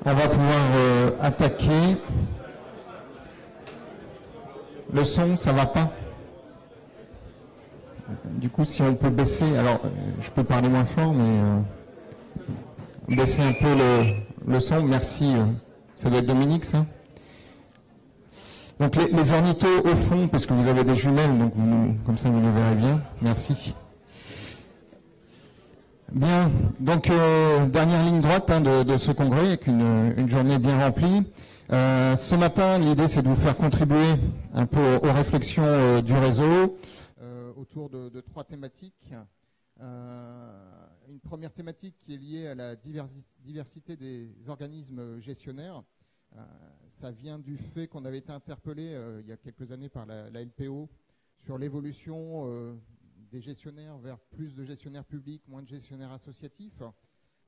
On va pouvoir attaquer. Le son, ça va pas? Du coup, si on peut baisser, alors je peux parler moins fort, mais baisser un peu le son. Merci. Ça doit être Dominique, ça? Donc les ornithos au fond, parce que vous avez des jumelles, donc comme ça vous nous verrez bien. Merci. Bien, donc dernière ligne droite de ce congrès, avec une journée bien remplie. Ce matin, l'idée c'est de vous faire contribuer un peu aux réflexions du réseau autour de trois thématiques. Une première thématique qui est liée à la diversité des organismes gestionnaires. Ça vient du fait qu'on avait été interpellé il y a quelques années par la LPO sur l'évolution des gestionnaires vers plus de gestionnaires publics, moins de gestionnaires associatifs.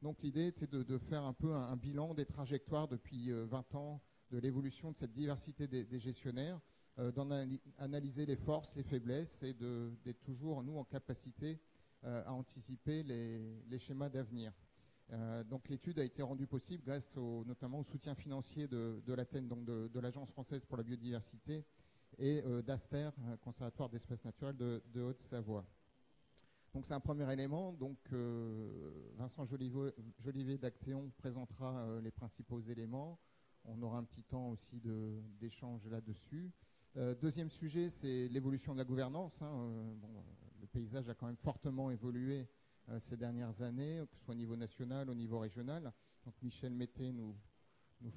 Donc l'idée était de faire un peu un bilan des trajectoires depuis 20 ans de l'évolution de cette diversité des gestionnaires, d'en analyser les forces, les faiblesses et d'être toujours, nous, en capacité à anticiper les schémas d'avenir. Donc l'étude a été rendue possible grâce notamment au soutien financier de l'Athènes, donc de l'Agence française pour la biodiversité, et d'Aster, Conservatoire d'espèces naturelles de Haute-Savoie. Donc c'est un premier élément. Donc Vincent Jolivet d'Actéon présentera les principaux éléments. On aura un petit temps aussi d'échange là-dessus. Deuxième sujet, c'est l'évolution de la gouvernance. Le paysage a quand même fortement évolué ces dernières années, que ce soit au niveau national, au niveau régional. Donc Michel Mété nous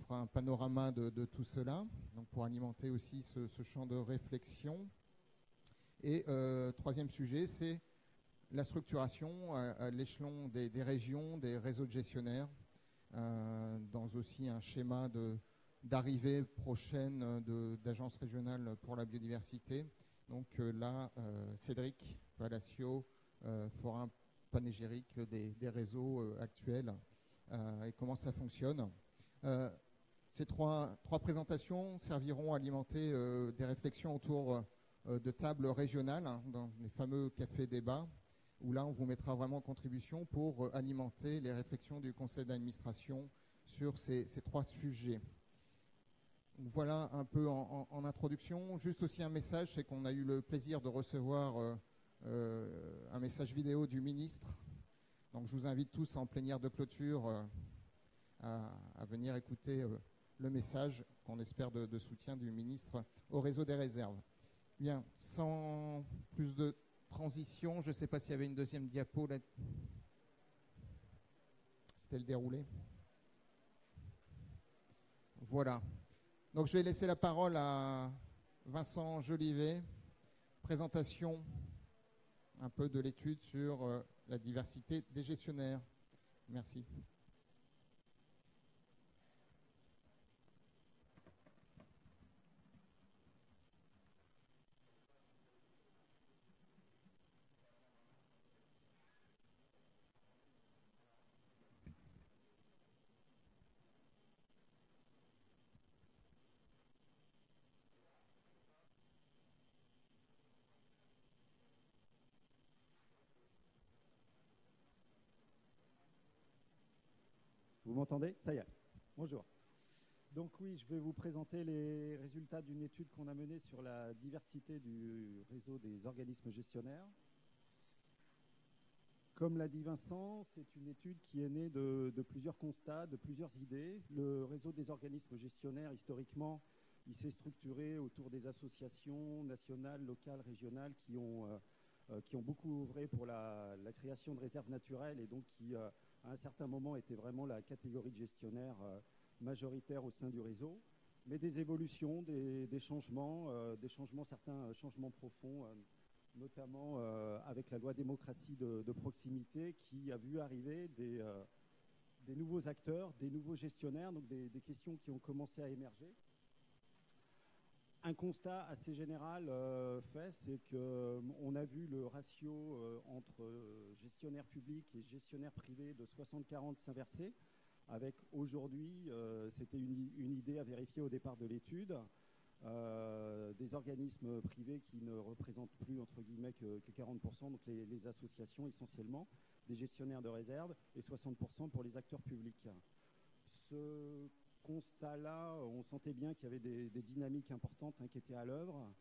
fera un panorama de tout cela, donc pour alimenter aussi ce champ de réflexion. Et troisième sujet, c'est la structuration à l'échelon des régions, des réseaux de gestionnaires, dans aussi un schéma d'arrivée prochaine d'agences régionales pour la biodiversité. Donc là, Cédric Palacio fera un panégyrique des réseaux actuels et comment ça fonctionne. Ces trois présentations serviront à alimenter des réflexions autour de tables régionales, dans les fameux cafés débats, où là on vous mettra vraiment en contribution pour alimenter les réflexions du conseil d'administration sur ces trois sujets. Donc voilà un peu en introduction. Juste aussi un message, c'est qu'on a eu le plaisir de recevoir un message vidéo du ministre. Donc je vous invite tous en plénière de clôture à venir écouter le message qu'on espère de soutien du ministre au réseau des réserves. Bien, sans plus de transition, je ne sais pas s'il y avait une deuxième diapo là. C'était le déroulé. Voilà. Donc je vais laisser la parole à Vincent Jolivet. Présentation un peu de l'étude sur la diversité des gestionnaires. Merci. Vous m'entendez? Ça y est. Bonjour. Donc oui, je vais vous présenter les résultats d'une étude qu'on a menée sur la diversité du réseau des organismes gestionnaires. Comme l'a dit Vincent, c'est une étude qui est née de plusieurs constats, de plusieurs idées. Le réseau des organismes gestionnaires, historiquement, il s'est structuré autour des associations nationales, locales, régionales qui ont beaucoup œuvré pour la création de réserves naturelles et donc qui, à un certain moment, étaient vraiment la catégorie de gestionnaires majoritaire au sein du réseau. Mais des évolutions, des changements, certains changements profonds, notamment avec la loi démocratie de proximité qui a vu arriver des nouveaux acteurs, des nouveaux gestionnaires, donc des questions qui ont commencé à émerger. Un constat assez général fait, c'est qu'on a vu le ratio entre gestionnaires publics et gestionnaires privés de 60-40 s'inverser, avec aujourd'hui, c'était une idée à vérifier au départ de l'étude, des organismes privés qui ne représentent plus entre guillemets que 40%, donc les associations essentiellement, des gestionnaires de réserve, et 60% pour les acteurs publics. Ce constat-là, on sentait bien qu'il y avait des dynamiques importantes qui étaient à l'œuvre,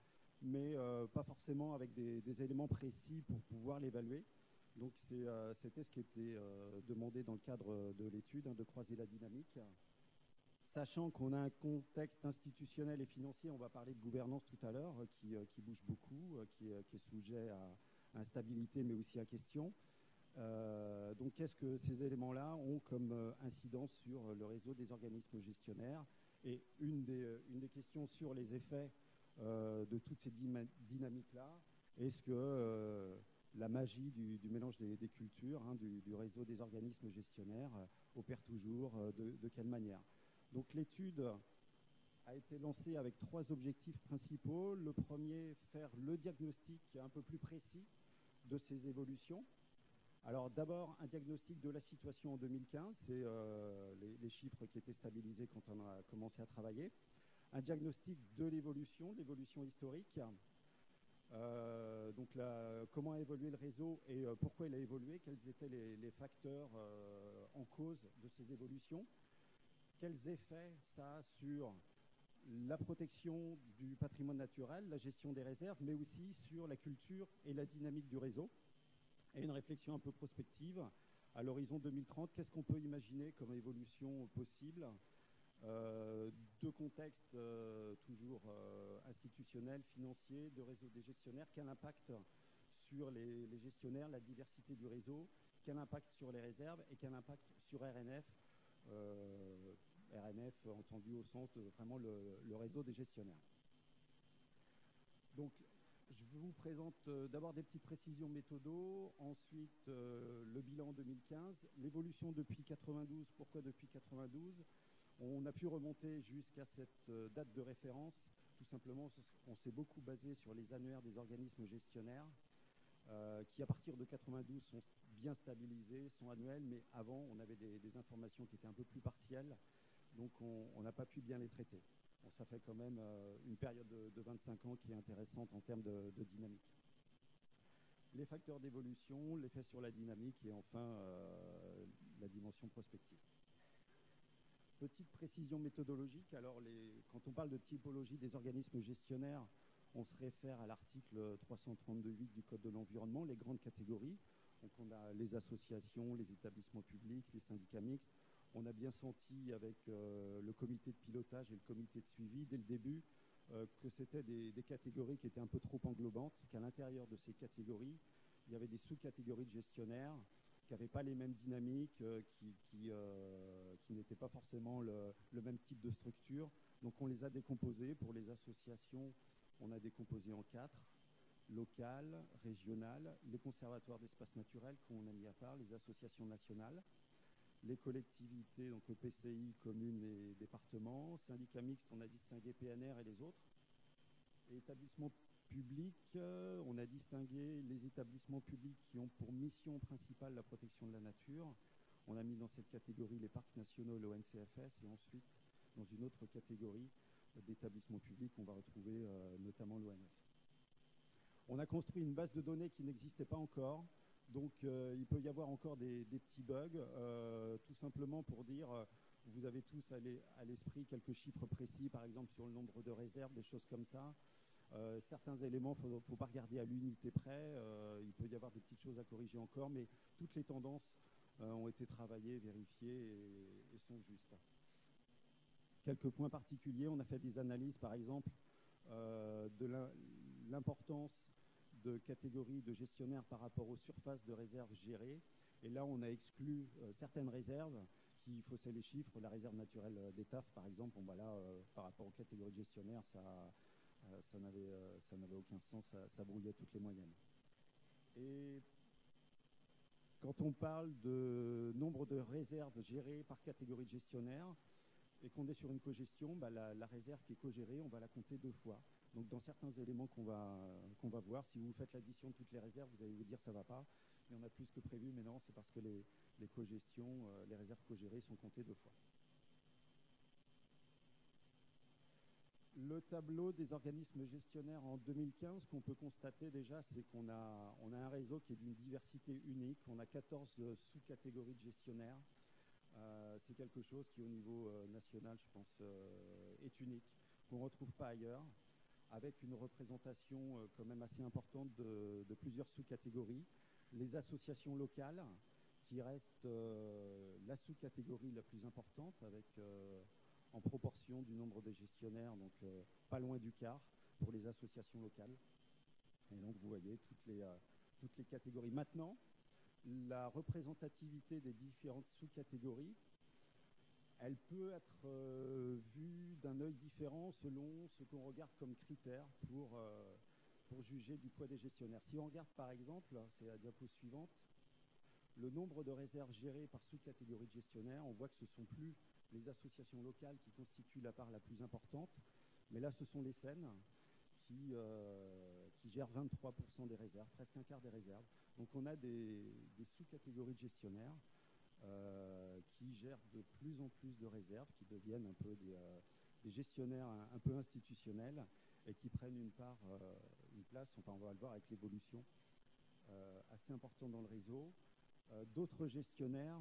mais pas forcément avec des éléments précis pour pouvoir l'évaluer. Donc c'était ce qui était demandé dans le cadre de l'étude, de croiser la dynamique. Sachant qu'on a un contexte institutionnel et financier, on va parler de gouvernance tout à l'heure, qui bouge beaucoup, qui est sujet à instabilité, mais aussi à question. Donc qu'est-ce que ces éléments-là ont comme incidence sur le réseau des organismes gestionnaires? Et une des questions sur les effets de toutes ces dynamiques-là, est-ce que la magie du mélange des cultures, du réseau des organismes gestionnaires, opère toujours, de quelle manière? Donc l'étude a été lancée avec 3 objectifs principaux. Le premier, faire le diagnostic un peu plus précis de ces évolutions. Alors d'abord, un diagnostic de la situation en 2015, c'est les chiffres qui étaient stabilisés quand on a commencé à travailler. Un diagnostic de l'évolution historique. Donc comment a évolué le réseau et pourquoi il a évolué, quels étaient les facteurs en cause de ces évolutions, quels effets ça a sur la protection du patrimoine naturel, la gestion des réserves, mais aussi sur la culture et la dynamique du réseau. Et une réflexion un peu prospective à l'horizon 2030. Qu'est-ce qu'on peut imaginer comme évolution possible de contexte toujours institutionnel, financier, de réseau des gestionnaires? Quel impact sur les gestionnaires, la diversité du réseau? Quel impact sur les réserves et quel impact sur RNF? RNF entendu au sens de vraiment le réseau des gestionnaires. Donc, je vous présente d'abord des petites précisions méthodo, ensuite le bilan 2015, l'évolution depuis 92. Pourquoi depuis 92? On a pu remonter jusqu'à cette date de référence, tout simplement parce qu'on s'est beaucoup basé sur les annuaires des organismes gestionnaires, qui à partir de 92 sont bien stabilisés, sont annuels, mais avant on avait des informations qui étaient un peu plus partielles, donc on n'a pas pu bien les traiter. Bon, ça fait quand même une période de 25 ans qui est intéressante en termes de dynamique. Les facteurs d'évolution, l'effet sur la dynamique et enfin la dimension prospective. Petite précision méthodologique, alors quand on parle de typologie des organismes gestionnaires, on se réfère à l'article 332.8 du Code de l'environnement, les grandes catégories. Donc on a les associations, les établissements publics, les syndicats mixtes. On a bien senti avec le comité de pilotage et le comité de suivi dès le début que c'était des catégories qui étaient un peu trop englobantes, qu'à l'intérieur de ces catégories, il y avait des sous-catégories de gestionnaires qui n'avaient pas les mêmes dynamiques, qui n'étaient pas forcément le même type de structure. Donc on les a décomposés. Pour les associations, on a décomposé en 4, locales, régionales, les conservatoires d'espaces naturels qu'on a mis à part, les associations nationales, les collectivités, donc EPCI, communes et départements, syndicats mixtes, on a distingué PNR et les autres. Et établissements publics, on a distingué les établissements publics qui ont pour mission principale la protection de la nature. On a mis dans cette catégorie les parcs nationaux, l'ONCFS, et ensuite, dans une autre catégorie d'établissements publics, on va retrouver notamment l'ONF. On a construit une base de données qui n'existait pas encore. Donc, il peut y avoir encore des petits bugs, tout simplement pour dire, vous avez tous à l'esprit quelques chiffres précis, par exemple sur le nombre de réserves, des choses comme ça. Certains éléments, il ne faut pas regarder à l'unité près, il peut y avoir des petites choses à corriger encore, mais toutes les tendances ont été travaillées, vérifiées et sont justes. Quelques points particuliers, on a fait des analyses, par exemple, de l'importance de catégories de gestionnaires par rapport aux surfaces de réserves gérées. Et là, on a exclu certaines réserves qui faussaient les chiffres. La réserve naturelle d'Étaf, par exemple, bon, voilà, par rapport aux catégories de gestionnaires, ça n'avait aucun sens, ça brouillait toutes les moyennes. Et quand on parle de nombre de réserves gérées par catégorie de gestionnaire et qu'on est sur une cogestion, la réserve qui est co-gérée, on va la compter 2 fois. Donc dans certains éléments qu'on va voir, si vous faites l'addition de toutes les réserves, vous allez vous dire ça ne va pas, il y en a plus que prévu, mais non, c'est parce que les cogestions, les réserves co-gérées sont comptées 2 fois. Le tableau des organismes gestionnaires en 2015, ce qu'on peut constater déjà, c'est qu'on a un réseau qui est d'une diversité unique. On a 14 sous-catégories de gestionnaires. C'est quelque chose qui, au niveau national, je pense, est unique, qu'on ne retrouve pas ailleurs, avec une représentation quand même assez importante de plusieurs sous-catégories. Les associations locales, qui restent la sous-catégorie la plus importante, avec en proportion du nombre de gestionnaires, donc pas loin du quart pour les associations locales. Et donc vous voyez toutes les catégories. Maintenant, la représentativité des différentes sous-catégories, elle peut être vue d'un œil différent selon ce qu'on regarde comme critère pour juger du poids des gestionnaires. Si on regarde par exemple, c'est la diapo suivante, le nombre de réserves gérées par sous-catégorie de gestionnaires, on voit que ce ne sont plus les associations locales qui constituent la part la plus importante, mais là ce sont les SEN qui gèrent 23% des réserves, presque un quart des réserves. Donc on a des sous-catégories de gestionnaires qui gèrent de plus en plus de réserves, qui deviennent un peu des gestionnaires un peu institutionnels et qui prennent une place, enfin on va le voir avec l'évolution, assez importante dans le réseau. D'autres gestionnaires,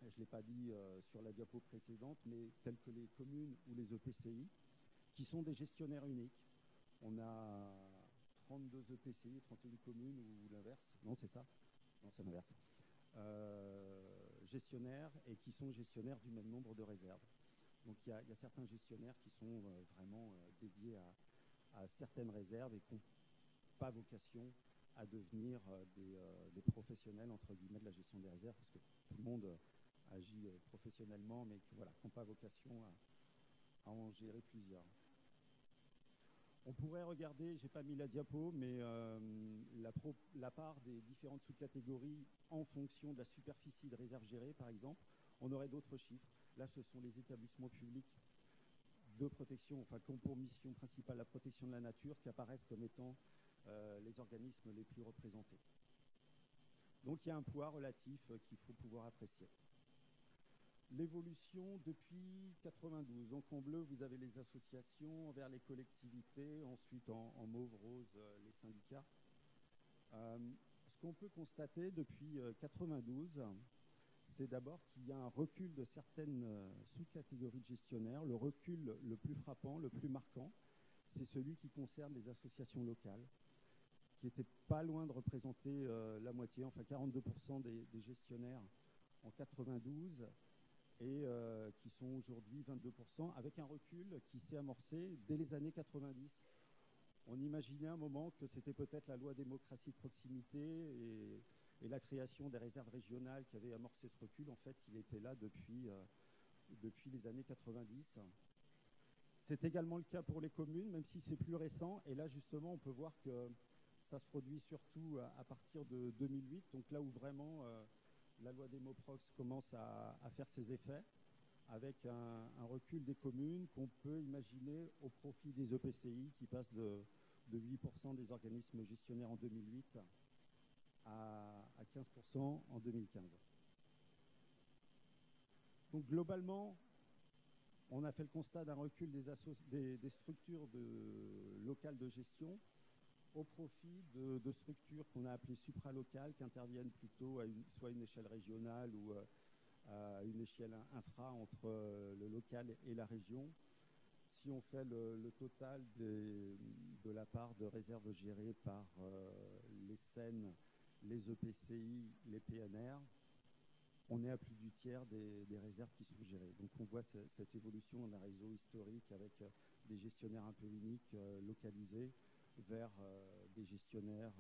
je ne l'ai pas dit sur la diapo précédente, mais tels que les communes ou les EPCI, qui sont des gestionnaires uniques. On a 32 EPCI, 31 communes ou l'inverse. Non, c'est ça. Non, c'est l'inverse. Gestionnaires et qui sont gestionnaires du même nombre de réserves. Donc il y a certains gestionnaires qui sont vraiment dédiés à certaines réserves et qui n'ont pas vocation à devenir des professionnels entre guillemets de la gestion des réserves, parce que tout le monde agit professionnellement, mais qui n'ont pas vocation à en gérer plusieurs. On pourrait regarder, je n'ai pas mis la diapo, mais la part des différentes sous-catégories en fonction de la superficie de réserve gérée, par exemple. On aurait d'autres chiffres. Là, ce sont les établissements publics de protection, enfin, qui ont pour mission principale la protection de la nature, qui apparaissent comme étant les organismes les plus représentés. Donc, il y a un poids relatif qu'il faut pouvoir apprécier. L'évolution depuis 92. Donc en bleu, vous avez les associations, vers les collectivités, ensuite en mauve rose, les syndicats. Ce qu'on peut constater depuis 92, c'est d'abord qu'il y a un recul de certaines sous-catégories de gestionnaires. Le recul le plus frappant, le plus marquant, c'est celui qui concerne les associations locales, qui n'étaient pas loin de représenter la moitié, enfin 42% des gestionnaires en 92, et qui sont aujourd'hui 22%, avec un recul qui s'est amorcé dès les années 90. On imaginait un moment que c'était peut-être la loi démocratie de proximité et la création des réserves régionales qui avait amorcé ce recul. En fait, il était là depuis les années 90. C'est également le cas pour les communes, même si c'est plus récent. Et là, justement, on peut voir que ça se produit surtout à partir de 2008, donc là où vraiment la loi Démoprox commence à faire ses effets, avec un recul des communes qu'on peut imaginer au profit des EPCI qui passent de 8% des organismes gestionnaires en 2008 à 15% en 2015. Donc globalement, on a fait le constat d'un recul des structures locales de gestion au profit de structures qu'on a appelées supralocales, qui interviennent plutôt à soit une échelle régionale ou à une échelle infra entre le local et la région. Si on fait le total de la part de réserves gérées par les SEN, les EPCI, les PNR, on est à plus du tiers des réserves qui sont gérées. Donc on voit cette évolution d'un réseau historique avec des gestionnaires un peu uniques, localisés, vers des gestionnaires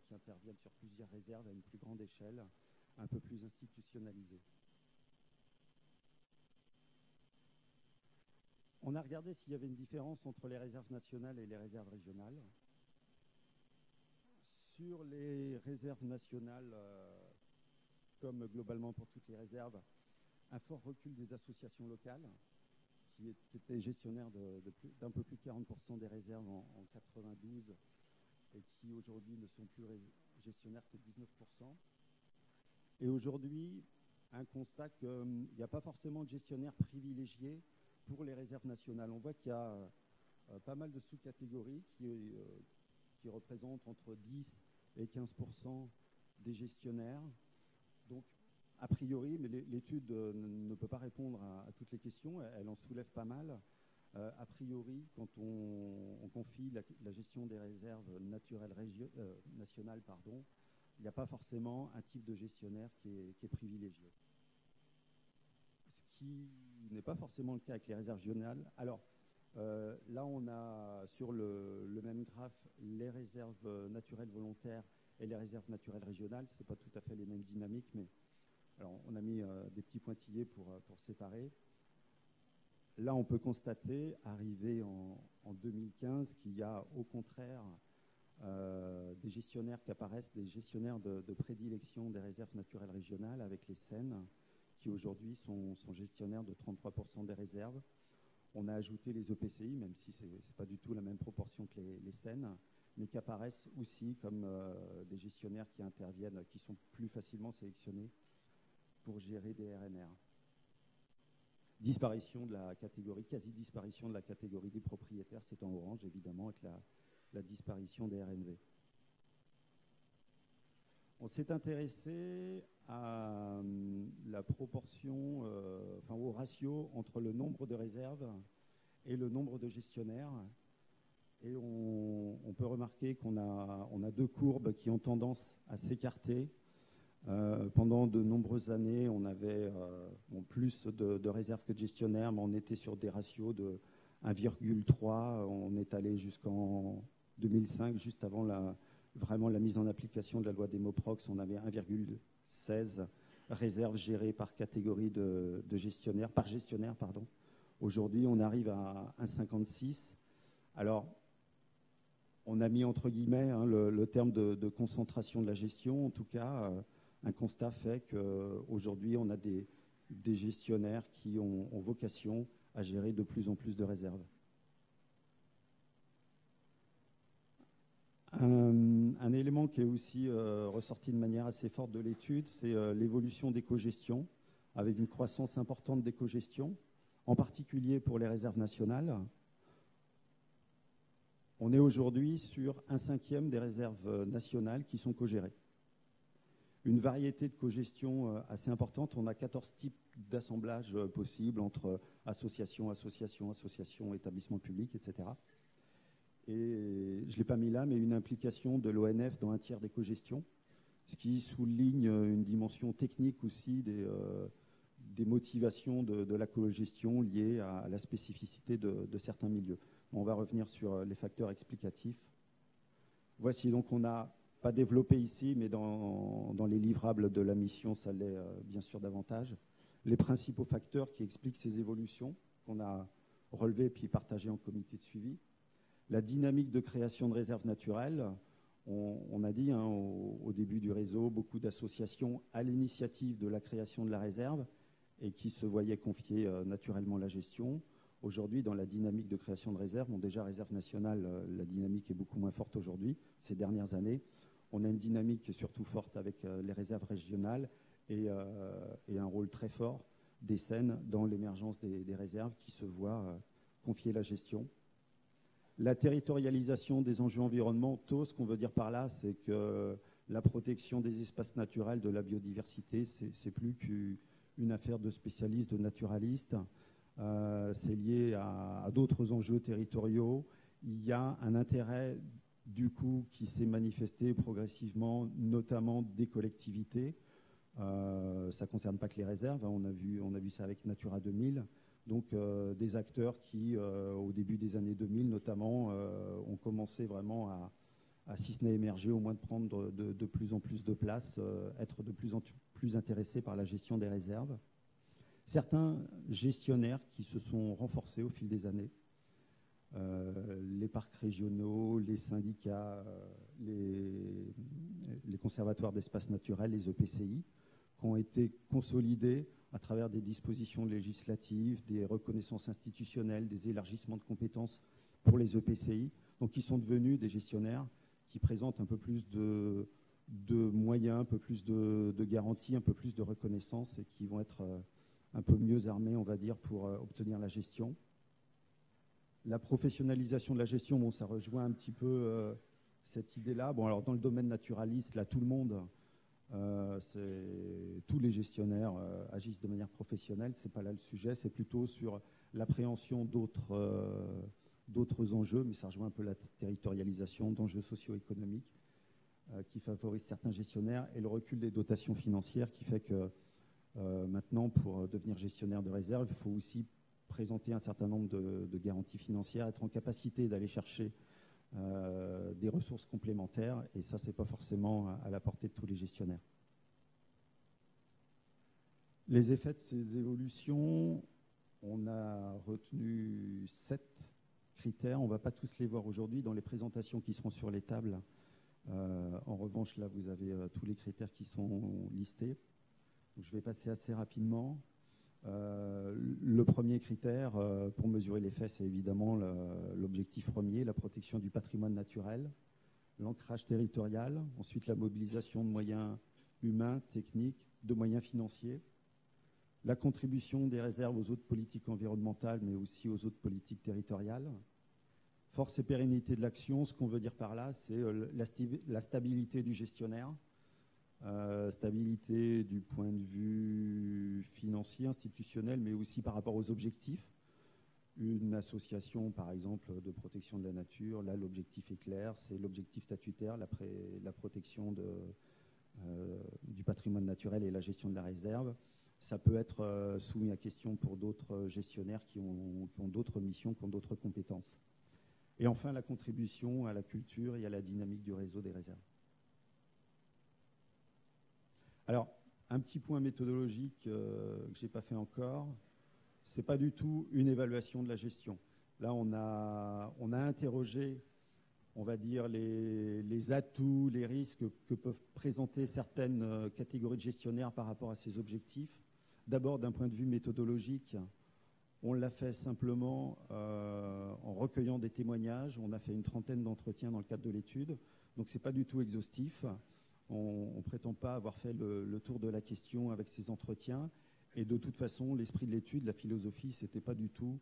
qui interviennent sur plusieurs réserves à une plus grande échelle, un peu plus institutionnalisés. On a regardé s'il y avait une différence entre les réserves nationales et les réserves régionales. Sur les réserves nationales, comme globalement pour toutes les réserves, un fort recul des associations locales, qui étaient gestionnaires d'un peu plus de 40% des réserves en 92 et qui aujourd'hui ne sont plus gestionnaires que de 19%. Et aujourd'hui, un constat qu'il n'y a pas forcément de gestionnaires privilégiés pour les réserves nationales. On voit qu'il y a pas mal de sous-catégories qui représentent entre 10 et 15% des gestionnaires. Donc, a priori, mais l'étude ne peut pas répondre à toutes les questions, elle en soulève pas mal. A priori, quand on confie la gestion des réserves naturelles nationales, il n'y a pas forcément un type de gestionnaire qui est privilégié. Ce qui n'est pas forcément le cas avec les réserves régionales. Alors, là, on a sur le même graphe les réserves naturelles volontaires et les réserves naturelles régionales. Ce n'est pas tout à fait les mêmes dynamiques, mais alors, on a mis des petits pointillés pour séparer. Là, on peut constater, arrivé en 2015, qu'il y a au contraire des gestionnaires qui apparaissent, des gestionnaires de prédilection des réserves naturelles régionales avec les SEN, qui aujourd'hui sont gestionnaires de 33% des réserves. On a ajouté les EPCI, même si ce n'est pas du tout la même proportion que les SEN, mais qui apparaissent aussi comme des gestionnaires qui interviennent, qui sont plus facilement sélectionnés pour gérer des RNR. Disparition de la catégorie, quasi-disparition de la catégorie des propriétaires, c'est en orange, évidemment, avec la disparition des RNV. On s'est intéressé à la proportion, au ratio entre le nombre de réserves et le nombre de gestionnaires. Et on peut remarquer qu'on a deux courbes qui ont tendance à s'écarter. Pendant de nombreuses années, on avait plus de réserves que de gestionnaires, mais on était sur des ratios de 1,3. On est allé jusqu'en 2005, juste avant vraiment la mise en application de la loi Démoprox. On avait 1,16 réserves gérées par catégorie de gestionnaires, par gestionnaire, pardon. Aujourd'hui, on arrive à 1,56. Alors, on a mis entre guillemets le terme de concentration de la gestion. En tout cas, un constat fait qu'aujourd'hui, on a des gestionnaires qui ont vocation à gérer de plus en plus de réserves. Un élément qui est aussi ressorti de manière assez forte de l'étude, c'est l'évolution d'éco-gestion, avec une croissance importante d'éco-gestion, en particulier pour les réserves nationales. On est aujourd'hui sur 1/5 des réserves nationales qui sont co-gérées. Une variété de cogestion assez importante. On a 14 types d'assemblages possibles entre associations, établissements publics, etc. Et je ne l'ai pas mis là, mais une implication de l'ONF dans 1/3 des cogestions, ce qui souligne une dimension technique aussi des motivations de la cogestion liées à la spécificité de certains milieux. On va revenir sur les facteurs explicatifs. Voici donc, on n'a pas développé ici, mais dans les livrables de la mission, ça l'est bien sûr davantage. Les principaux facteurs qui expliquent ces évolutions qu'on a relevées puis partagées en comité de suivi. La dynamique de création de réserves naturelles. On a dit au début du réseau, beaucoup d'associations à l'initiative de la création de la réserve et qui se voyaient confier naturellement la gestion. Aujourd'hui, dans la dynamique de création de réserves, déjà réserve nationale, la dynamique est beaucoup moins forte aujourd'hui, ces dernières années. On a une dynamique qui est surtout forte avec les réserves régionales et un rôle très fort des SEN dans l'émergence des réserves qui se voient confier la gestion. La territorialisation des enjeux environnementaux, ce qu'on veut dire par là, c'est que la protection des espaces naturels, de la biodiversité, c'est plus qu'une affaire de spécialistes, de naturalistes. C'est lié à d'autres enjeux territoriaux. Il y a un intérêt du coup qui s'est manifesté progressivement, notamment des collectivités. Ça ne concerne pas que les réserves, on a vu ça avec Natura 2000. Donc des acteurs qui, au début des années 2000 notamment, ont commencé vraiment à, si ce n'est émerger, au moins de prendre de plus en plus de place, être de plus en plus intéressés par la gestion des réserves. Certains gestionnaires qui se sont renforcés au fil des années, les parcs régionaux, les syndicats, les conservatoires d'espaces naturels, les EPCI, qui ont été consolidés à travers des dispositions législatives, des reconnaissances institutionnelles, des élargissements de compétences pour les EPCI, donc qui sont devenus des gestionnaires qui présentent un peu plus de moyens, un peu plus de garanties, un peu plus de reconnaissance et qui vont être un peu mieux armés, on va dire, pour obtenir la gestion. La professionnalisation de la gestion, bon, ça rejoint un petit peu cette idée-là. Bon, alors dans le domaine naturaliste, là, tout le monde Tous les gestionnaires agissent de manière professionnelle, ce n'est pas là le sujet, c'est plutôt sur l'appréhension d'autres enjeux, mais ça rejoint un peu la territorialisation d'enjeux socio-économiques qui favorisent certains gestionnaires et le recul des dotations financières qui fait que maintenant, pour devenir gestionnaire de réserve, il faut aussi présenter un certain nombre de garanties financières, être en capacité d'aller chercher des ressources complémentaires, et ça, ce n'est pas forcément à la portée de tous les gestionnaires. Les effets de ces évolutions, on a retenu 7 critères. On ne va pas tous les voir aujourd'hui dans les présentations qui seront sur les tables. En revanche, là, vous avez tous les critères qui sont listés. Donc, je vais passer assez rapidement. Le premier critère pour mesurer l'effet, c'est évidemment l'objectif premier, la protection du patrimoine naturel, l'ancrage territorial, ensuite la mobilisation de moyens humains, techniques, de moyens financiers, la contribution des réserves aux autres politiques environnementales, mais aussi aux autres politiques territoriales, force et pérennité de l'action. Ce qu'on veut dire par là, c'est la stabilité du gestionnaire, stabilité du point de vue financier, institutionnel, mais aussi par rapport aux objectifs. Une association, par exemple, de protection de la nature, là, l'objectif est clair, c'est l'objectif statutaire, la protection du patrimoine naturel et la gestion de la réserve. Ça peut être soumis à question pour d'autres gestionnaires qui ont d'autres missions, qui ont d'autres compétences. Et enfin, la contribution à la culture et à la dynamique du réseau des réserves. Alors, un petit point méthodologique que je n'ai pas fait encore, ce n'est pas du tout une évaluation de la gestion. Là, on a interrogé, on va dire, les atouts, les risques que peuvent présenter certaines catégories de gestionnaires par rapport à ces objectifs. D'abord, d'un point de vue méthodologique, on l'a fait simplement en recueillant des témoignages. On a fait une trentaine d'entretiens dans le cadre de l'étude. Donc, ce n'est pas du tout exhaustif. On ne prétend pas avoir fait le tour de la question avec ces entretiens. Et de toute façon, l'esprit de l'étude, la philosophie, ce n'était pas du tout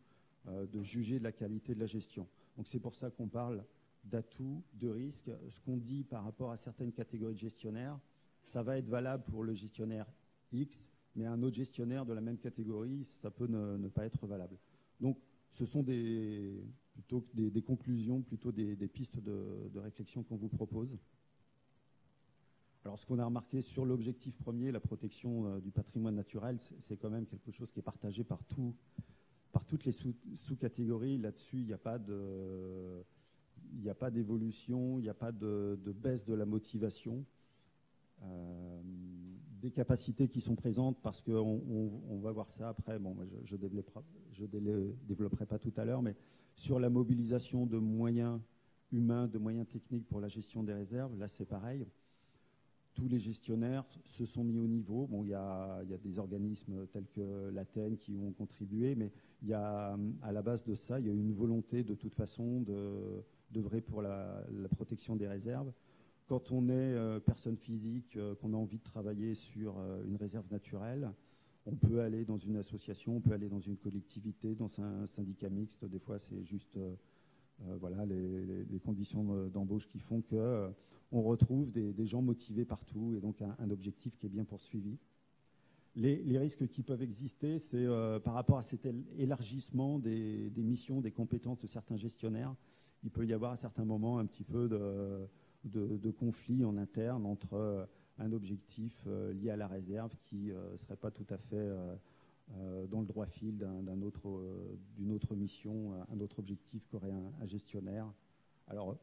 de juger de la qualité de la gestion. Donc, c'est pour ça qu'on parle d'atouts, de risques. Ce qu'on dit par rapport à certaines catégories de gestionnaires, ça va être valable pour le gestionnaire X, mais un autre gestionnaire de la même catégorie, ça peut ne pas être valable. Donc, ce sont plutôt des conclusions, plutôt des pistes de réflexion qu'on vous propose. Alors, ce qu'on a remarqué sur l'objectif premier, la protection du patrimoine naturel, c'est quand même quelque chose qui est partagé par toutes les sous-catégories. Là-dessus, il n'y a pas d'évolution, il n'y a pas de baisse de la motivation. Des capacités qui sont présentes, parce qu'on va voir ça après, bon, je ne développerai pas tout à l'heure, mais sur la mobilisation de moyens humains, de moyens techniques pour la gestion des réserves, là c'est pareil. Tous les gestionnaires se sont mis au niveau. Bon, il y a des organismes tels que l'Athènes qui ont contribué, mais il y a, à la base de ça, il y a une volonté de toute façon d'œuvrer pour la protection des réserves. Quand on est personne physique, qu'on a envie de travailler sur une réserve naturelle, on peut aller dans une association, on peut aller dans une collectivité, dans un syndicat mixte. Des fois, c'est juste voilà, les conditions d'embauche qui font qu'on retrouve des gens motivés partout et donc un objectif qui est bien poursuivi. Les risques qui peuvent exister, c'est par rapport à cet élargissement des missions, des compétences de certains gestionnaires, il peut y avoir à certains moments un petit peu de conflit en interne entre un objectif lié à la réserve qui ne serait pas tout à fait dans le droit fil d'une autre mission, un autre objectif qu'aurait un gestionnaire. Alors,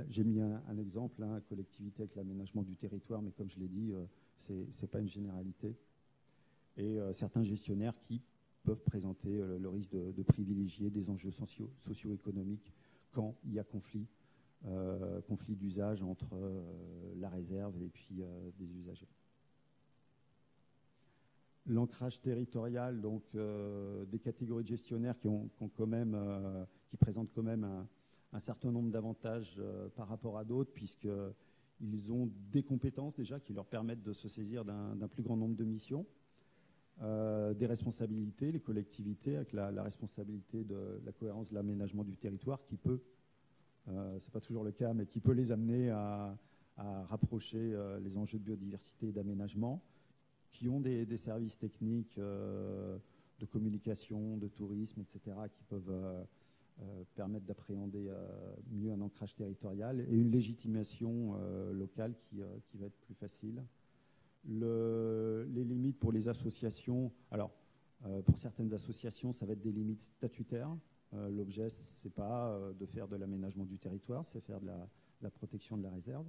j'ai mis un exemple, collectivité avec l'aménagement du territoire, mais comme je l'ai dit, ce n'est pas une généralité. Et certains gestionnaires qui peuvent présenter le risque de privilégier des enjeux socio-économiques quand il y a conflit d'usage entre la réserve et puis des usagers. L'ancrage territorial, donc des catégories de gestionnaires qui présentent quand même un certain nombre d'avantages par rapport à d'autres, puisqu'ils ont des compétences déjà qui leur permettent de se saisir d'un plus grand nombre de missions, des responsabilités, les collectivités, avec la responsabilité de la cohérence de l'aménagement du territoire qui peut, c'est pas toujours le cas, mais qui peut les amener à à rapprocher les enjeux de biodiversité et d'aménagement, qui ont des services techniques de communication, de tourisme, etc., qui peuvent permettre d'appréhender mieux un ancrage territorial, et une légitimation locale qui va être plus facile. Les limites pour les associations, alors pour certaines associations, ça va être des limites statutaires. L'objet, ce n'est pas de faire de l'aménagement du territoire, c'est faire de la protection de la réserve.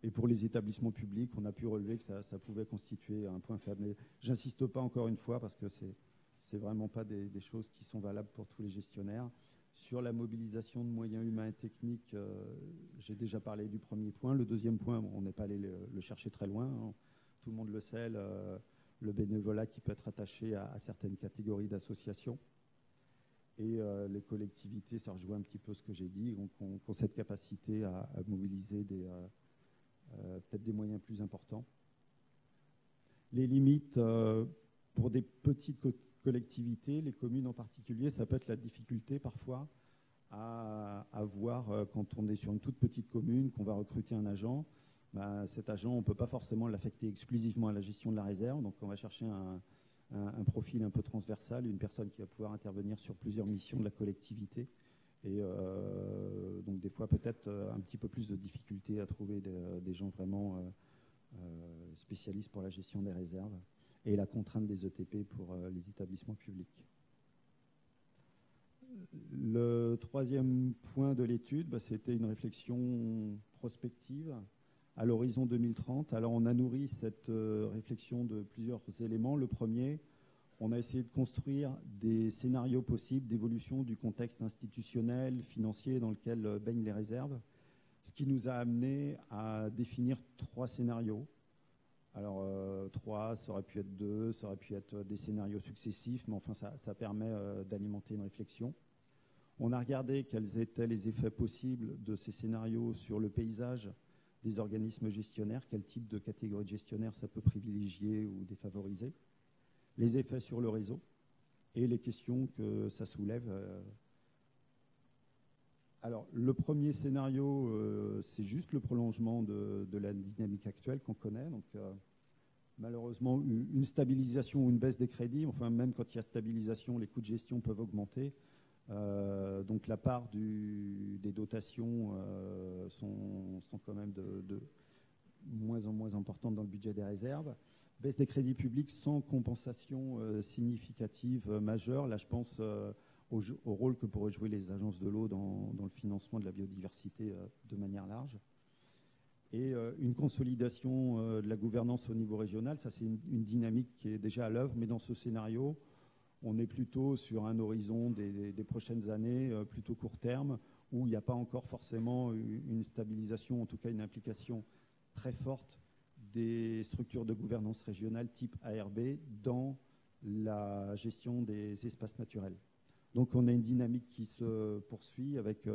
Et pour les établissements publics, on a pu relever que ça pouvait constituer un point faible. Mais j'insiste pas encore une fois parce que c'est vraiment pas des choses qui sont valables pour tous les gestionnaires. Sur la mobilisation de moyens humains et techniques, j'ai déjà parlé du premier point. Le deuxième point, on n'est pas allé le chercher très loin, hein. Tout le monde le sait, le bénévolat qui peut être attaché à certaines catégories d'associations. Et les collectivités, ça rejoint un petit peu ce que j'ai dit, ont cette capacité à mobiliser peut-être des moyens plus importants. Les limites pour des petites collectivités, les communes en particulier, ça peut être la difficulté parfois à voir quand on est sur une toute petite commune, qu'on va recruter un agent. Cet agent, on ne peut pas forcément l'affecter exclusivement à la gestion de la réserve, donc on va chercher un profil un peu transversal, une personne qui va pouvoir intervenir sur plusieurs missions de la collectivité. Et donc des fois peut-être un petit peu plus de difficulté à trouver des gens vraiment spécialistes pour la gestion des réserves, et la contrainte des ETP pour les établissements publics. Le troisième point de l'étude, c'était une réflexion prospective à l'horizon 2030. Alors on a nourri cette réflexion de plusieurs éléments. Le premier, on a essayé de construire des scénarios possibles d'évolution du contexte institutionnel, financier dans lequel baignent les réserves, ce qui nous a amené à définir 3 scénarios. Alors 3, ça aurait pu être 2, ça aurait pu être des scénarios successifs, mais enfin ça permet d'alimenter une réflexion. On a regardé quels étaient les effets possibles de ces scénarios sur le paysage des organismes gestionnaires, quel type de catégorie de gestionnaire ça peut privilégier ou défavoriser, les effets sur le réseau et les questions que ça soulève. Alors, le premier scénario, c'est juste le prolongement de la dynamique actuelle qu'on connaît. Donc, malheureusement, une stabilisation ou une baisse des crédits. Enfin, même quand il y a stabilisation, les coûts de gestion peuvent augmenter. Donc, la part des dotations sont quand même de moins en moins importantes dans le budget des réserves. Baisse des crédits publics sans compensation significative majeure. Là, je pense au rôle que pourraient jouer les agences de l'eau dans le financement de la biodiversité de manière large. Et une consolidation de la gouvernance au niveau régional. Ça, c'est une dynamique qui est déjà à l'œuvre, mais dans ce scénario, on est plutôt sur un horizon des prochaines années, plutôt court terme, où il n'y a pas encore forcément une stabilisation, en tout cas une implication très forte des structures de gouvernance régionale type ARB dans la gestion des espaces naturels. Donc on a une dynamique qui se poursuit avec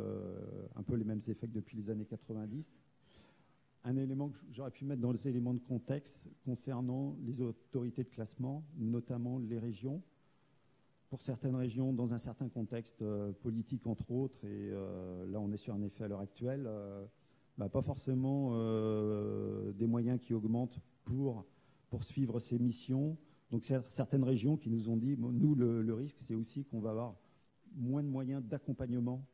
un peu les mêmes effets que depuis les années 90. Un élément que j'aurais pu mettre dans les éléments de contexte concernant les autorités de classement, notamment les régions. Pour certaines régions, dans un certain contexte politique entre autres, et là on est sur un effet à l'heure actuelle, pas forcément des moyens qui augmentent pour poursuivre ces missions. Donc certaines régions qui nous ont dit, nous le risque c'est aussi qu'on va avoir moins de moyens d'accompagnement,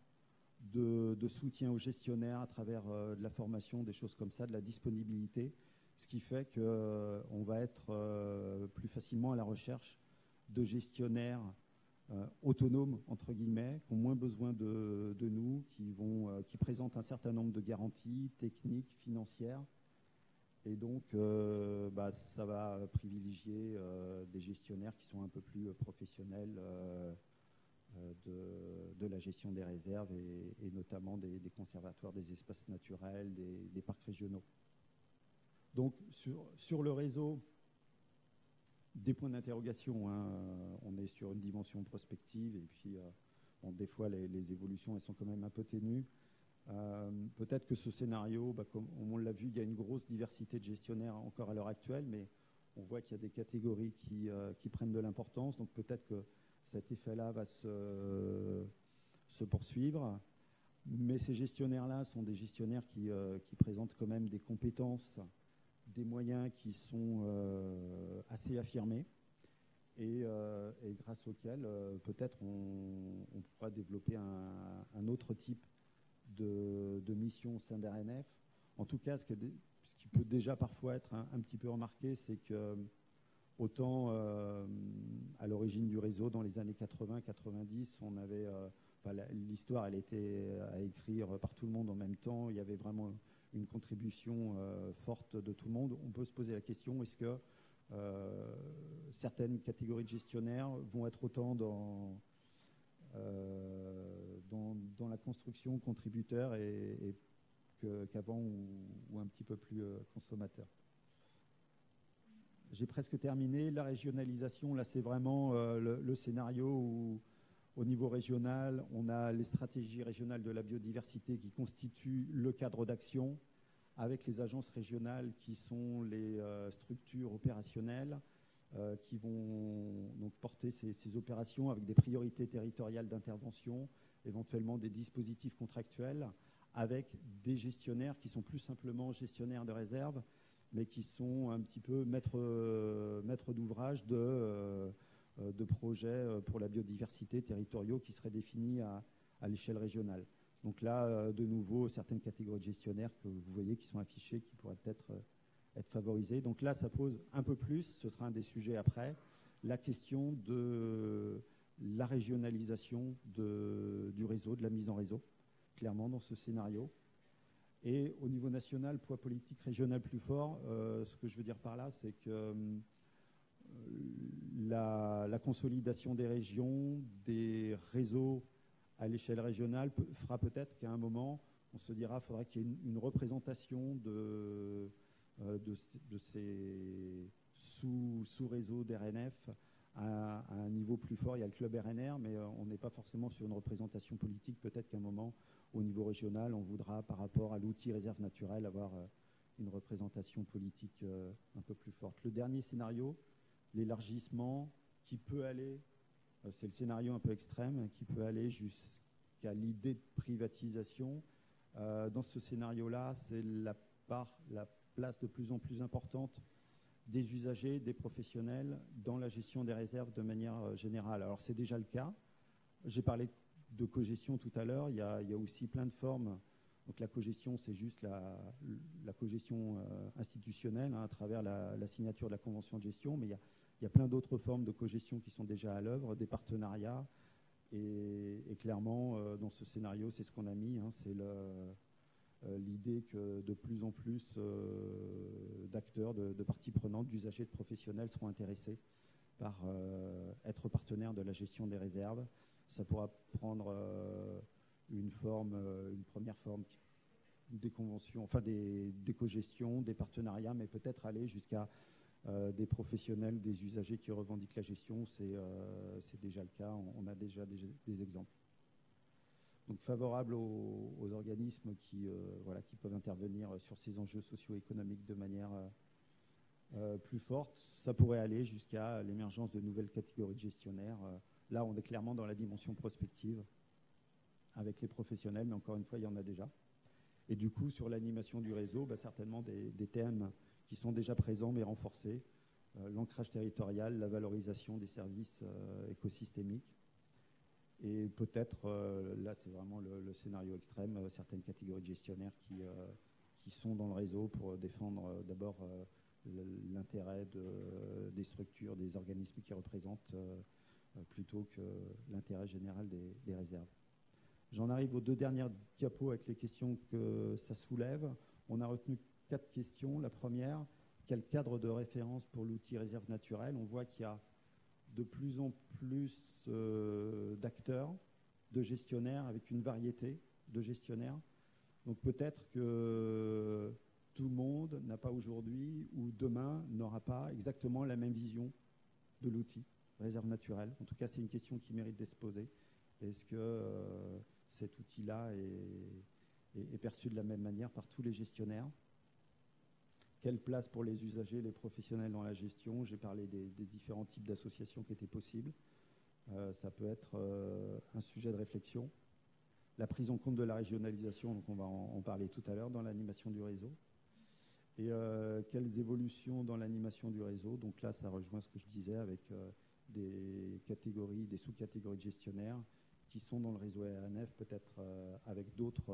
de soutien aux gestionnaires à travers de la formation, des choses comme ça, de la disponibilité, ce qui fait qu'on va être plus facilement à la recherche de gestionnaires autonomes, entre guillemets, qui ont moins besoin de nous, qui présentent un certain nombre de garanties techniques, financières. Et donc, ça va privilégier des gestionnaires qui sont un peu plus professionnels de la gestion des réserves et notamment des conservatoires des espaces naturels, des parcs régionaux. Donc, sur le réseau, des points d'interrogation, hein. On est sur une dimension prospective et puis des fois les évolutions elles sont quand même un peu ténues. Peut-être que ce scénario, comme on l'a vu, il y a une grosse diversité de gestionnaires encore à l'heure actuelle, mais on voit qu'il y a des catégories qui prennent de l'importance, donc peut-être que cet effet-là va se poursuivre. Mais ces gestionnaires-là sont des gestionnaires qui présentent quand même des compétences, des moyens qui sont assez affirmés et grâce auxquels peut-être on pourra développer un autre type de mission au sein d'RNF. En tout cas, ce qui peut déjà parfois être un petit peu remarqué, c'est que autant à l'origine du réseau, dans les années 80-90, on avait l'histoire, elle était à écrire par tout le monde en même temps. Il y avait vraiment une contribution forte de tout le monde. On peut se poser la question, est-ce que certaines catégories de gestionnaires vont être autant dans la construction contributeur qu'avant ou un petit peu plus consommateur. J'ai presque terminé. La régionalisation, là, c'est vraiment le scénario où, au niveau régional, on a les stratégies régionales de la biodiversité qui constituent le cadre d'action, avec les agences régionales qui sont les structures opérationnelles qui vont donc porter ces opérations avec des priorités territoriales d'intervention, éventuellement des dispositifs contractuels, avec des gestionnaires qui sont plus simplement gestionnaires de réserve, mais qui sont un petit peu maîtres d'ouvrage de projets pour la biodiversité territoriaux qui seraient définis à l'échelle régionale. Donc là, de nouveau, certaines catégories de gestionnaires que vous voyez qui sont affichées, qui pourraient peut-être être favorisées. Donc là, ça pose un peu plus, ce sera un des sujets après, la question de la régionalisation du réseau, de la mise en réseau, clairement dans ce scénario. Et au niveau national, poids politique régional plus fort, ce que je veux dire par là, c'est que la consolidation des régions, des réseaux à l'échelle régionale fera peut-être qu'à un moment, on se dira qu'il faudrait qu'il y ait une représentation de ces sous-réseaux d'RNF à un niveau plus fort. Il y a le club RNR, mais on n'est pas forcément sur une représentation politique. Peut-être qu'à un moment, au niveau régional, on voudra, par rapport à l'outil réserve naturelle, avoir une représentation politique un peu plus forte. Le dernier scénario, l'élargissement qui peut aller, c'est le scénario un peu extrême, qui peut aller jusqu'à l'idée de privatisation. Dans ce scénario-là, c'est la place de plus en plus importante des usagers, des professionnels dans la gestion des réserves de manière générale. Alors c'est déjà le cas. J'ai parlé de cogestion tout à l'heure. Il y a aussi plein de formes. Donc la cogestion, c'est juste la cogestion institutionnelle à travers la signature de la convention de gestion, mais il y a plein d'autres formes de cogestion qui sont déjà à l'œuvre, des partenariats. Et clairement, dans ce scénario, c'est ce qu'on a mis. C'est l'idée que de plus en plus d'acteurs, de parties prenantes, d'usagers, de professionnels seront intéressés par être partenaires de la gestion des réserves. Ça pourra prendre une première forme des conventions, enfin des cogestions, des partenariats, mais peut-être aller jusqu'à des professionnels, des usagers qui revendiquent la gestion. C'est déjà le cas, on a déjà des exemples. Donc favorable aux organismes qui peuvent intervenir sur ces enjeux socio-économiques de manière plus forte. Ça pourrait aller jusqu'à l'émergence de nouvelles catégories de gestionnaires. Là, on est clairement dans la dimension prospective avec les professionnels, mais encore une fois, il y en a déjà. Et du coup, sur l'animation du réseau, certainement des thèmes qui sont déjà présents mais renforcés. L'ancrage territorial, la valorisation des services écosystémiques. Et peut-être, là c'est vraiment le scénario extrême, certaines catégories de gestionnaires qui sont dans le réseau pour défendre d'abord l'intérêt des structures, des organismes qui représentent plutôt que l'intérêt général des réserves. J'en arrive aux deux dernières diapos avec les questions que ça soulève. On a retenu 4 questions. La première, quel cadre de référence pour l'outil réserve naturelle? On voit qu'il y a de plus en plus d'acteurs, de gestionnaires, avec une variété de gestionnaires. Donc peut-être que tout le monde n'a pas aujourd'hui ou demain n'aura pas exactement la même vision de l'outil réserve naturelle. En tout cas, c'est une question qui mérite d'être posée. Est-ce que cet outil-là est perçu de la même manière par tous les gestionnaires? Quelle place pour les usagers, les professionnels dans la gestion? J'ai parlé des différents types d'associations qui étaient possibles. Ça peut être un sujet de réflexion. la prise en compte de la régionalisation, donc on va en parler tout à l'heure dans l'animation du réseau. Et quelles évolutions dans l'animation du réseau? Donc là, ça rejoint ce que je disais avec des catégories, des sous-catégories de gestionnaires qui sont dans le réseau RNF, peut-être avec d'autres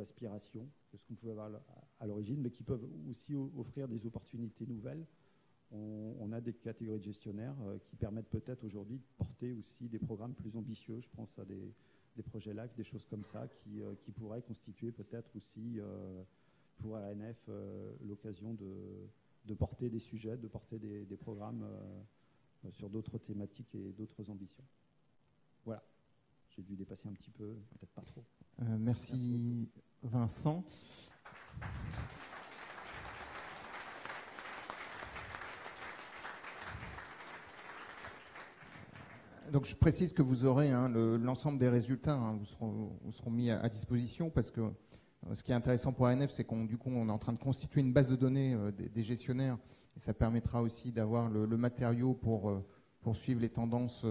aspirations que ce qu'on pouvait avoir à l'origine, mais qui peuvent aussi offrir des opportunités nouvelles. On a des catégories de gestionnaires qui permettent peut-être aujourd'hui de porter aussi des programmes plus ambitieux. Je pense à des projets LAC, des choses comme ça, qui pourraient constituer peut-être aussi pour RNF l'occasion de porter des sujets, de porter des programmes sur d'autres thématiques et d'autres ambitions. Voilà. J'ai dû dépasser un petit peu, peut-être pas trop. Merci Vincent. Donc je précise que vous aurez l'ensemble des résultats vous seront mis à disposition, parce que ce qui est intéressant pour ANF, c'est qu'on est en train de constituer une base de données des gestionnaires, et ça permettra aussi d'avoir le matériau pour suivre les tendances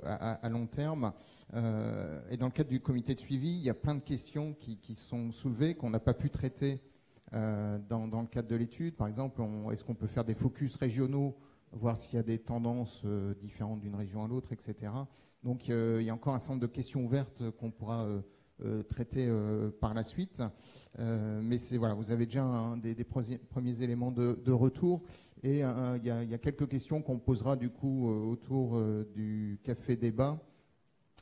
à long terme. Et dans le cadre du comité de suivi, il y a plein de questions qui sont soulevées, qu'on n'a pas pu traiter dans le cadre de l'étude. Par exemple, est-ce qu'on peut faire des focus régionaux, voir s'il y a des tendances différentes d'une région à l'autre, etc. Donc il y a encore un certain nombre de questions ouvertes qu'on pourra traiter par la suite. Mais voilà, vous avez déjà des premiers éléments de retour. Et il y a quelques questions qu'on posera du coup autour du café débat.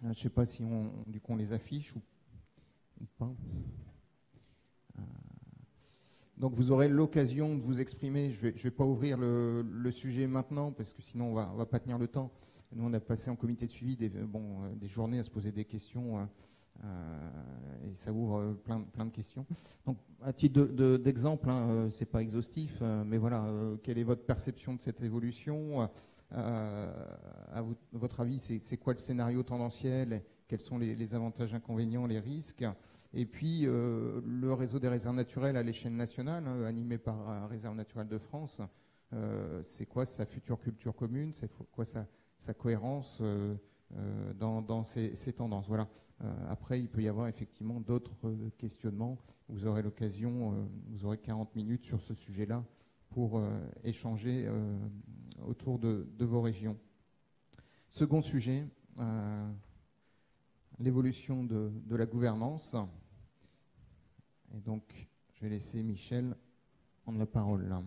Je ne sais pas si on les affiche ou pas. Donc vous aurez l'occasion de vous exprimer. Je vais pas ouvrir le sujet maintenant, parce que sinon on va pas tenir le temps. Nous, on a passé en comité de suivi des journées à se poser des questions, et ça ouvre plein de questions. Donc, à titre d'exemple, c'est pas exhaustif, mais voilà, quelle est votre perception de cette évolution? À votre avis, c'est quoi le scénario tendanciel? Quels sont les avantages, inconvénients, les risques? Et puis, le réseau des réserves naturelles à l'échelle nationale, animé par Réserve naturelle de France, c'est quoi sa future culture commune? C'est quoi sa cohérence dans ces tendances? Voilà. Après, il peut y avoir effectivement d'autres questionnements. Vous aurez l'occasion, vous aurez 40 minutes sur ce sujet-là pour échanger autour de vos régions. Second sujet, l'évolution de la gouvernance. Et donc, je vais laisser Michel prendre la parole là.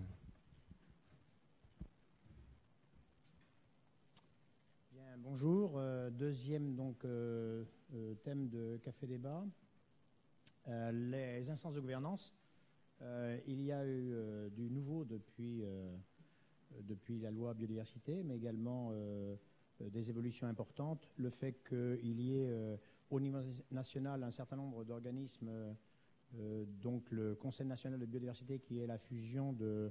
Bien, bonjour. Deuxième thème de Café Débat. Les instances de gouvernance. Il y a eu du nouveau depuis la loi biodiversité, mais également des évolutions importantes. Le fait qu'il y ait au niveau national un certain nombre d'organismes, donc le Conseil national de biodiversité, qui est la fusion de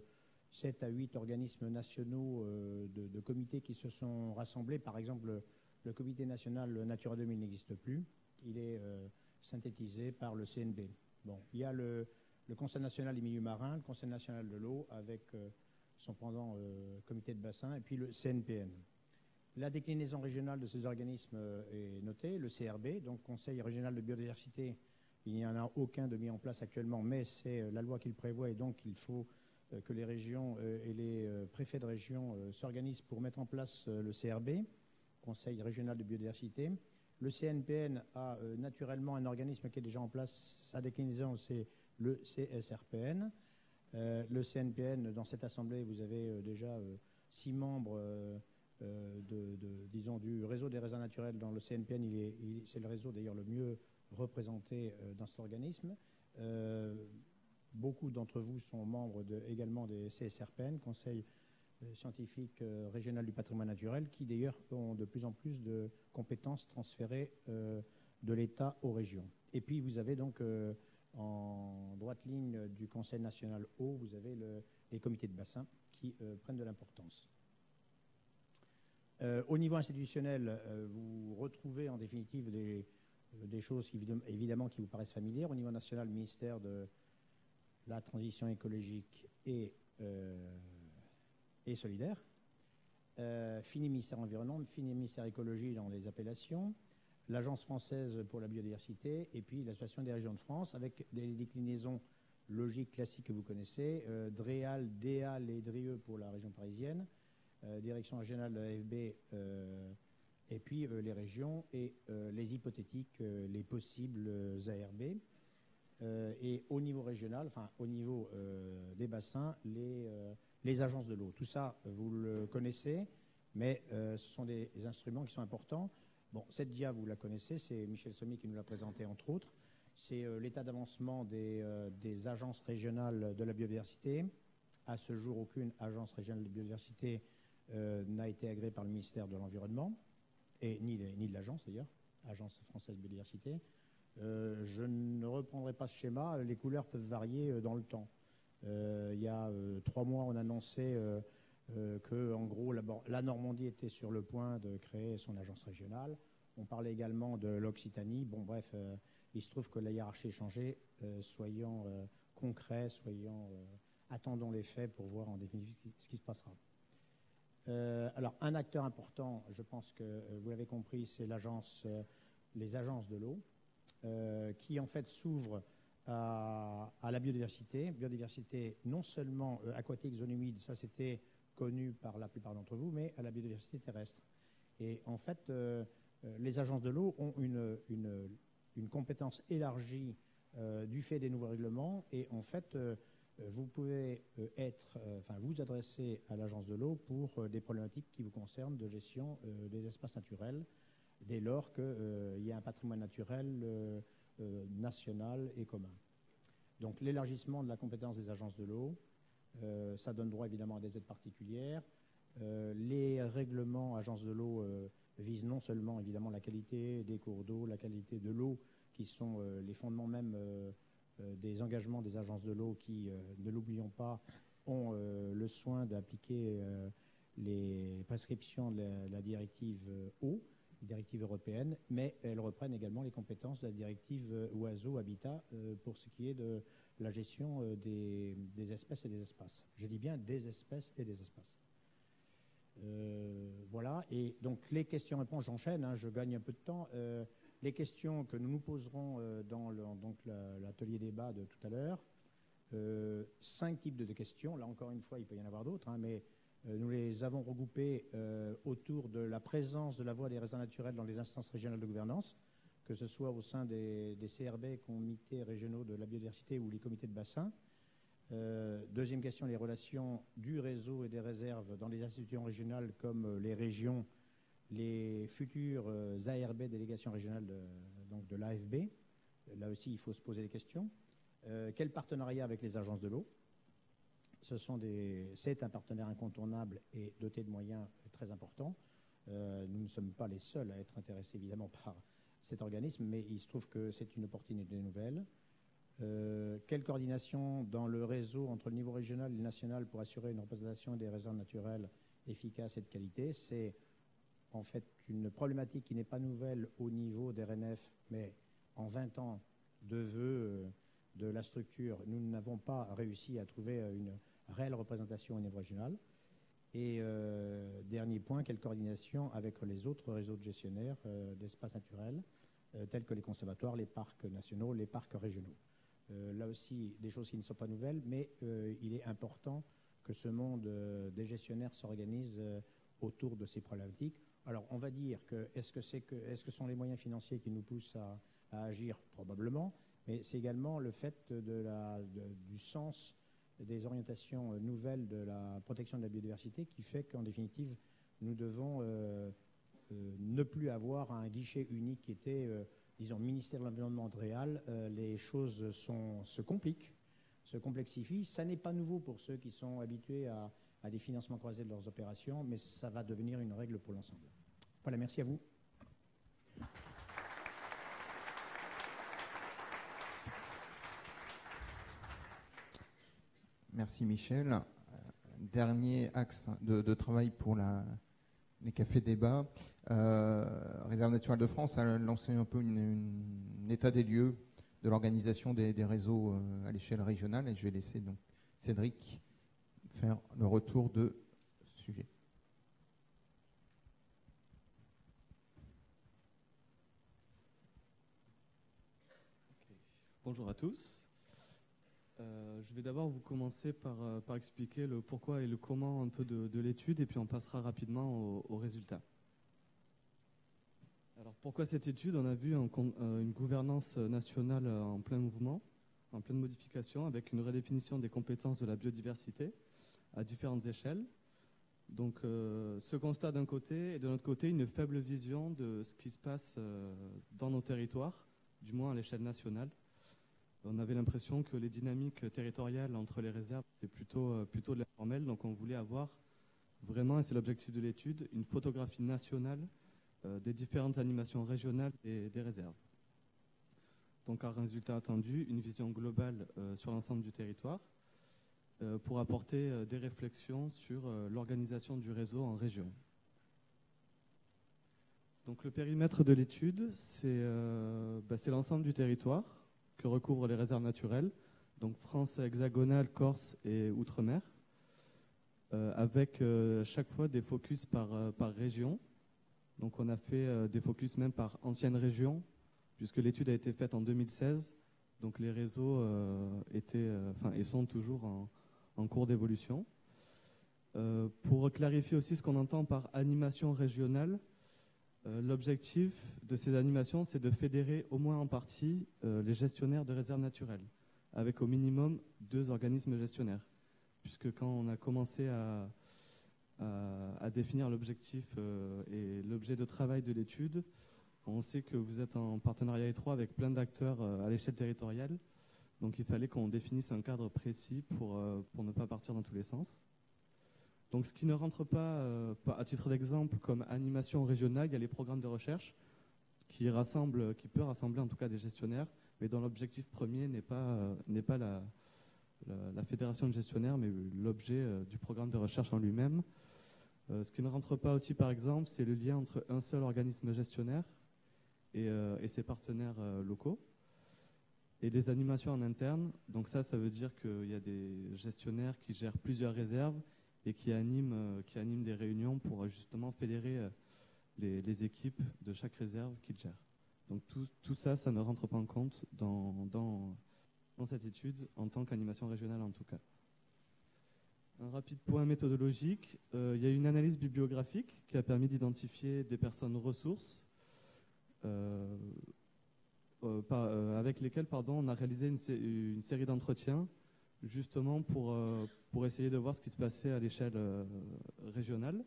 7 à 8 organismes nationaux de comités qui se sont rassemblés. Par exemple, le comité national Natura 2000 n'existe plus. Il est synthétisé par le CNB. Bon, il y a le Conseil national des milieux marins, le Conseil national de l'eau avec son pendant comité de bassin, et puis le CNPN. La déclinaison régionale de ces organismes est notée, le CRB, donc Conseil régional de biodiversité. Il n'y en a aucun de mis en place actuellement, mais c'est la loi qui le prévoit, et donc il faut que les régions et les préfets de région s'organisent pour mettre en place le CRB, Conseil régional de biodiversité. Le CNPN a naturellement un organisme qui est déjà en place. Sa déclinaison, c'est le CSRPN. Le CNPN, dans cette assemblée, vous avez déjà 6 membres disons, du réseau des réserves naturelles. Dans le CNPN, c'est le réseau d'ailleurs le mieux représenté dans cet organisme. Beaucoup d'entre vous sont membres également des CSRPN, Conseil scientifique régional du patrimoine naturel, qui d'ailleurs ont de plus en plus de compétences transférées de l'État aux régions. Et puis vous avez donc en droite ligne du Conseil national eau, vous avez les comités de bassin qui prennent de l'importance. Au niveau institutionnel, vous retrouvez en définitive des choses évidemment qui vous paraissent familières. Au niveau national, le ministère de la transition écologique et solidaire, fini ministère environnement, fini ministère écologie dans les appellations, l'Agence française pour la biodiversité et puis l'Association des régions de France, avec des déclinaisons logiques classiques que vous connaissez, DREAL, DEAL et DRIE pour la région parisienne, Direction régionale de l'AFB, et puis les régions et les hypothétiques, les possibles ARB. Et au niveau régional, enfin au niveau des bassins, les agences de l'eau. Tout ça, vous le connaissez, mais ce sont des instruments qui sont importants. Bon, cette dia, vous la connaissez, c'est Michel Sommier qui nous l'a présenté, entre autres. C'est l'état d'avancement des agences régionales de la biodiversité. À ce jour, aucune agence régionale de biodiversité n'a été agréée par le ministère de l'Environnement, et ni de l'agence d'ailleurs, Agence française de biodiversité. Je ne reprendrai pas ce schéma, les couleurs peuvent varier dans le temps. Il y a 3 mois, on annonçait que, en gros, la Normandie était sur le point de créer son agence régionale. On parlait également de l'Occitanie. Bon, bref, il se trouve que la hiérarchie est changée. Soyons concrets, attendons les faits pour voir en définitive ce qui se passera. Alors, un acteur important, je pense que vous l'avez compris, c'est les agences de l'eau, qui en fait s'ouvrent à la biodiversité non seulement aquatique, zone humide, ça c'était connu par la plupart d'entre vous, mais à la biodiversité terrestre. Et en fait, les agences de l'eau ont une compétence élargie du fait des nouveaux règlements, et en fait, vous pouvez vous adresser à l'agence de l'eau pour des problématiques qui vous concernent de gestion des espaces naturels, dès lors qu'il y a un patrimoine naturel national et commun. Donc l'élargissement de la compétence des agences de l'eau, ça donne droit évidemment à des aides particulières. Les règlements agences de l'eau visent non seulement évidemment la qualité des cours d'eau, la qualité de l'eau, qui sont les fondements même des engagements des agences de l'eau qui, ne l'oublions pas, ont le soin d'appliquer les prescriptions de la directive eau, directive européenne, mais elles reprennent également les compétences de la directive oiseaux habitat pour ce qui est de la gestion des espèces et des espaces. Je dis bien des espèces et des espaces. Voilà, et donc les questions-réponses, j'enchaîne, hein, je gagne un peu de temps. Les questions que nous nous poserons dans l'atelier débat de tout à l'heure, 5 types de questions. Là, encore une fois, il peut y en avoir d'autres, hein, mais nous les avons regroupées autour de la présence de la voix des réserves naturelles dans les instances régionales de gouvernance, que ce soit au sein des CRB, comités régionaux de la biodiversité, ou les comités de bassin. Deuxième question, les relations du réseau et des réserves dans les institutions régionales comme les régions, les futures ARB, délégations régionales de l'AFB. Là aussi, il faut se poser des questions. Quel partenariat avec les agences de l'eau ? C'est un partenaire incontournable et doté de moyens très importants. Nous ne sommes pas les seuls à être intéressés évidemment par cet organisme, mais il se trouve que c'est une opportunité nouvelle. Quelle coordination dans le réseau entre le niveau régional et le national pour assurer une représentation des réserves naturelles efficaces et de qualité ? C'est en fait une problématique qui n'est pas nouvelle au niveau des RNF, mais en 20 ans de vœux de la structure, nous n'avons pas réussi à trouver une réelle représentation au niveau régional. Et dernier point, quelle coordination avec les autres réseaux de gestionnaires d'espaces naturels, tels que les conservatoires, les parcs nationaux, les parcs régionaux. Là aussi, des choses qui ne sont pas nouvelles, mais il est important que ce monde des gestionnaires s'organise autour de ces problématiques. Alors, on va dire que est-ce que ce sont les moyens financiers qui nous poussent à agir ? Probablement, mais c'est également le fait du sens des orientations nouvelles de la protection de la biodiversité qui fait qu'en définitive, nous devons ne plus avoir un guichet unique qui était, disons, ministère de l'Environnement réel. Les choses se compliquent, se complexifient. Ça n'est pas nouveau pour ceux qui sont habitués à des financements croisés de leurs opérations, mais ça va devenir une règle pour l'ensemble. Voilà, merci à vous. Merci Michel. Dernier axe de travail pour les cafés débats. Réserve naturelle de France a lancé un peu un état des lieux de l'organisation des réseaux à l'échelle régionale, et je vais laisser donc Cédric faire le retour de ce sujet. Bonjour à tous. Je vais d'abord vous commencer par expliquer le pourquoi et le comment un peu de l'étude, et puis on passera rapidement aux résultats. Alors pourquoi cette étude? On a vu une gouvernance nationale en plein mouvement, en pleine modification, avec une redéfinition des compétences de la biodiversité à différentes échelles. Donc ce constat d'un côté, et de l'autre côté une faible vision de ce qui se passe dans nos territoires, du moins à l'échelle nationale. On avait l'impression que les dynamiques territoriales entre les réserves étaient plutôt de l'informel, donc on voulait avoir vraiment, et c'est l'objectif de l'étude, une photographie nationale des différentes animations régionales et des réserves. Donc un résultat attendu, une vision globale sur l'ensemble du territoire pour apporter des réflexions sur l'organisation du réseau en région. Donc le périmètre de l'étude, c'est l'ensemble du territoire que recouvrent les réserves naturelles, donc France hexagonale, Corse et Outre-mer, avec chaque fois des focus par région. Donc on a fait des focus même par ancienne région, puisque l'étude a été faite en 2016, donc les réseaux étaient, et sont toujours en cours d'évolution. Pour clarifier aussi ce qu'on entend par animation régionale, l'objectif de ces animations, c'est de fédérer au moins en partie les gestionnaires de réserves naturelles, avec au minimum 2 organismes gestionnaires. Puisque quand on a commencé à définir l'objectif et l'objet de travail de l'étude, on sait que vous êtes en partenariat étroit avec plein d'acteurs à l'échelle territoriale. Donc il fallait qu'on définisse un cadre précis pour ne pas partir dans tous les sens. Donc ce qui ne rentre pas, à titre d'exemple, comme animation régionale, il y a les programmes de recherche qui peut rassembler en tout cas des gestionnaires, mais dont l'objectif premier n'est pas la fédération de gestionnaires, mais l'objet du programme de recherche en lui-même. Ce qui ne rentre pas aussi, par exemple, c'est le lien entre un seul organisme gestionnaire et ses partenaires locaux. Et les animations en interne, donc ça veut dire qu'il y a des gestionnaires qui gèrent plusieurs réserves et qui animent des réunions pour justement fédérer les équipes de chaque réserve qu'ils gèrent. Donc tout ça ne rentre pas en compte dans cette étude en tant qu'animation régionale en tout cas. Un rapide point méthodologique, il y a une analyse bibliographique qui a permis d'identifier des personnes ressources avec lesquelles on a réalisé une série d'entretiens justement pour essayer de voir ce qui se passait à l'échelle régionale.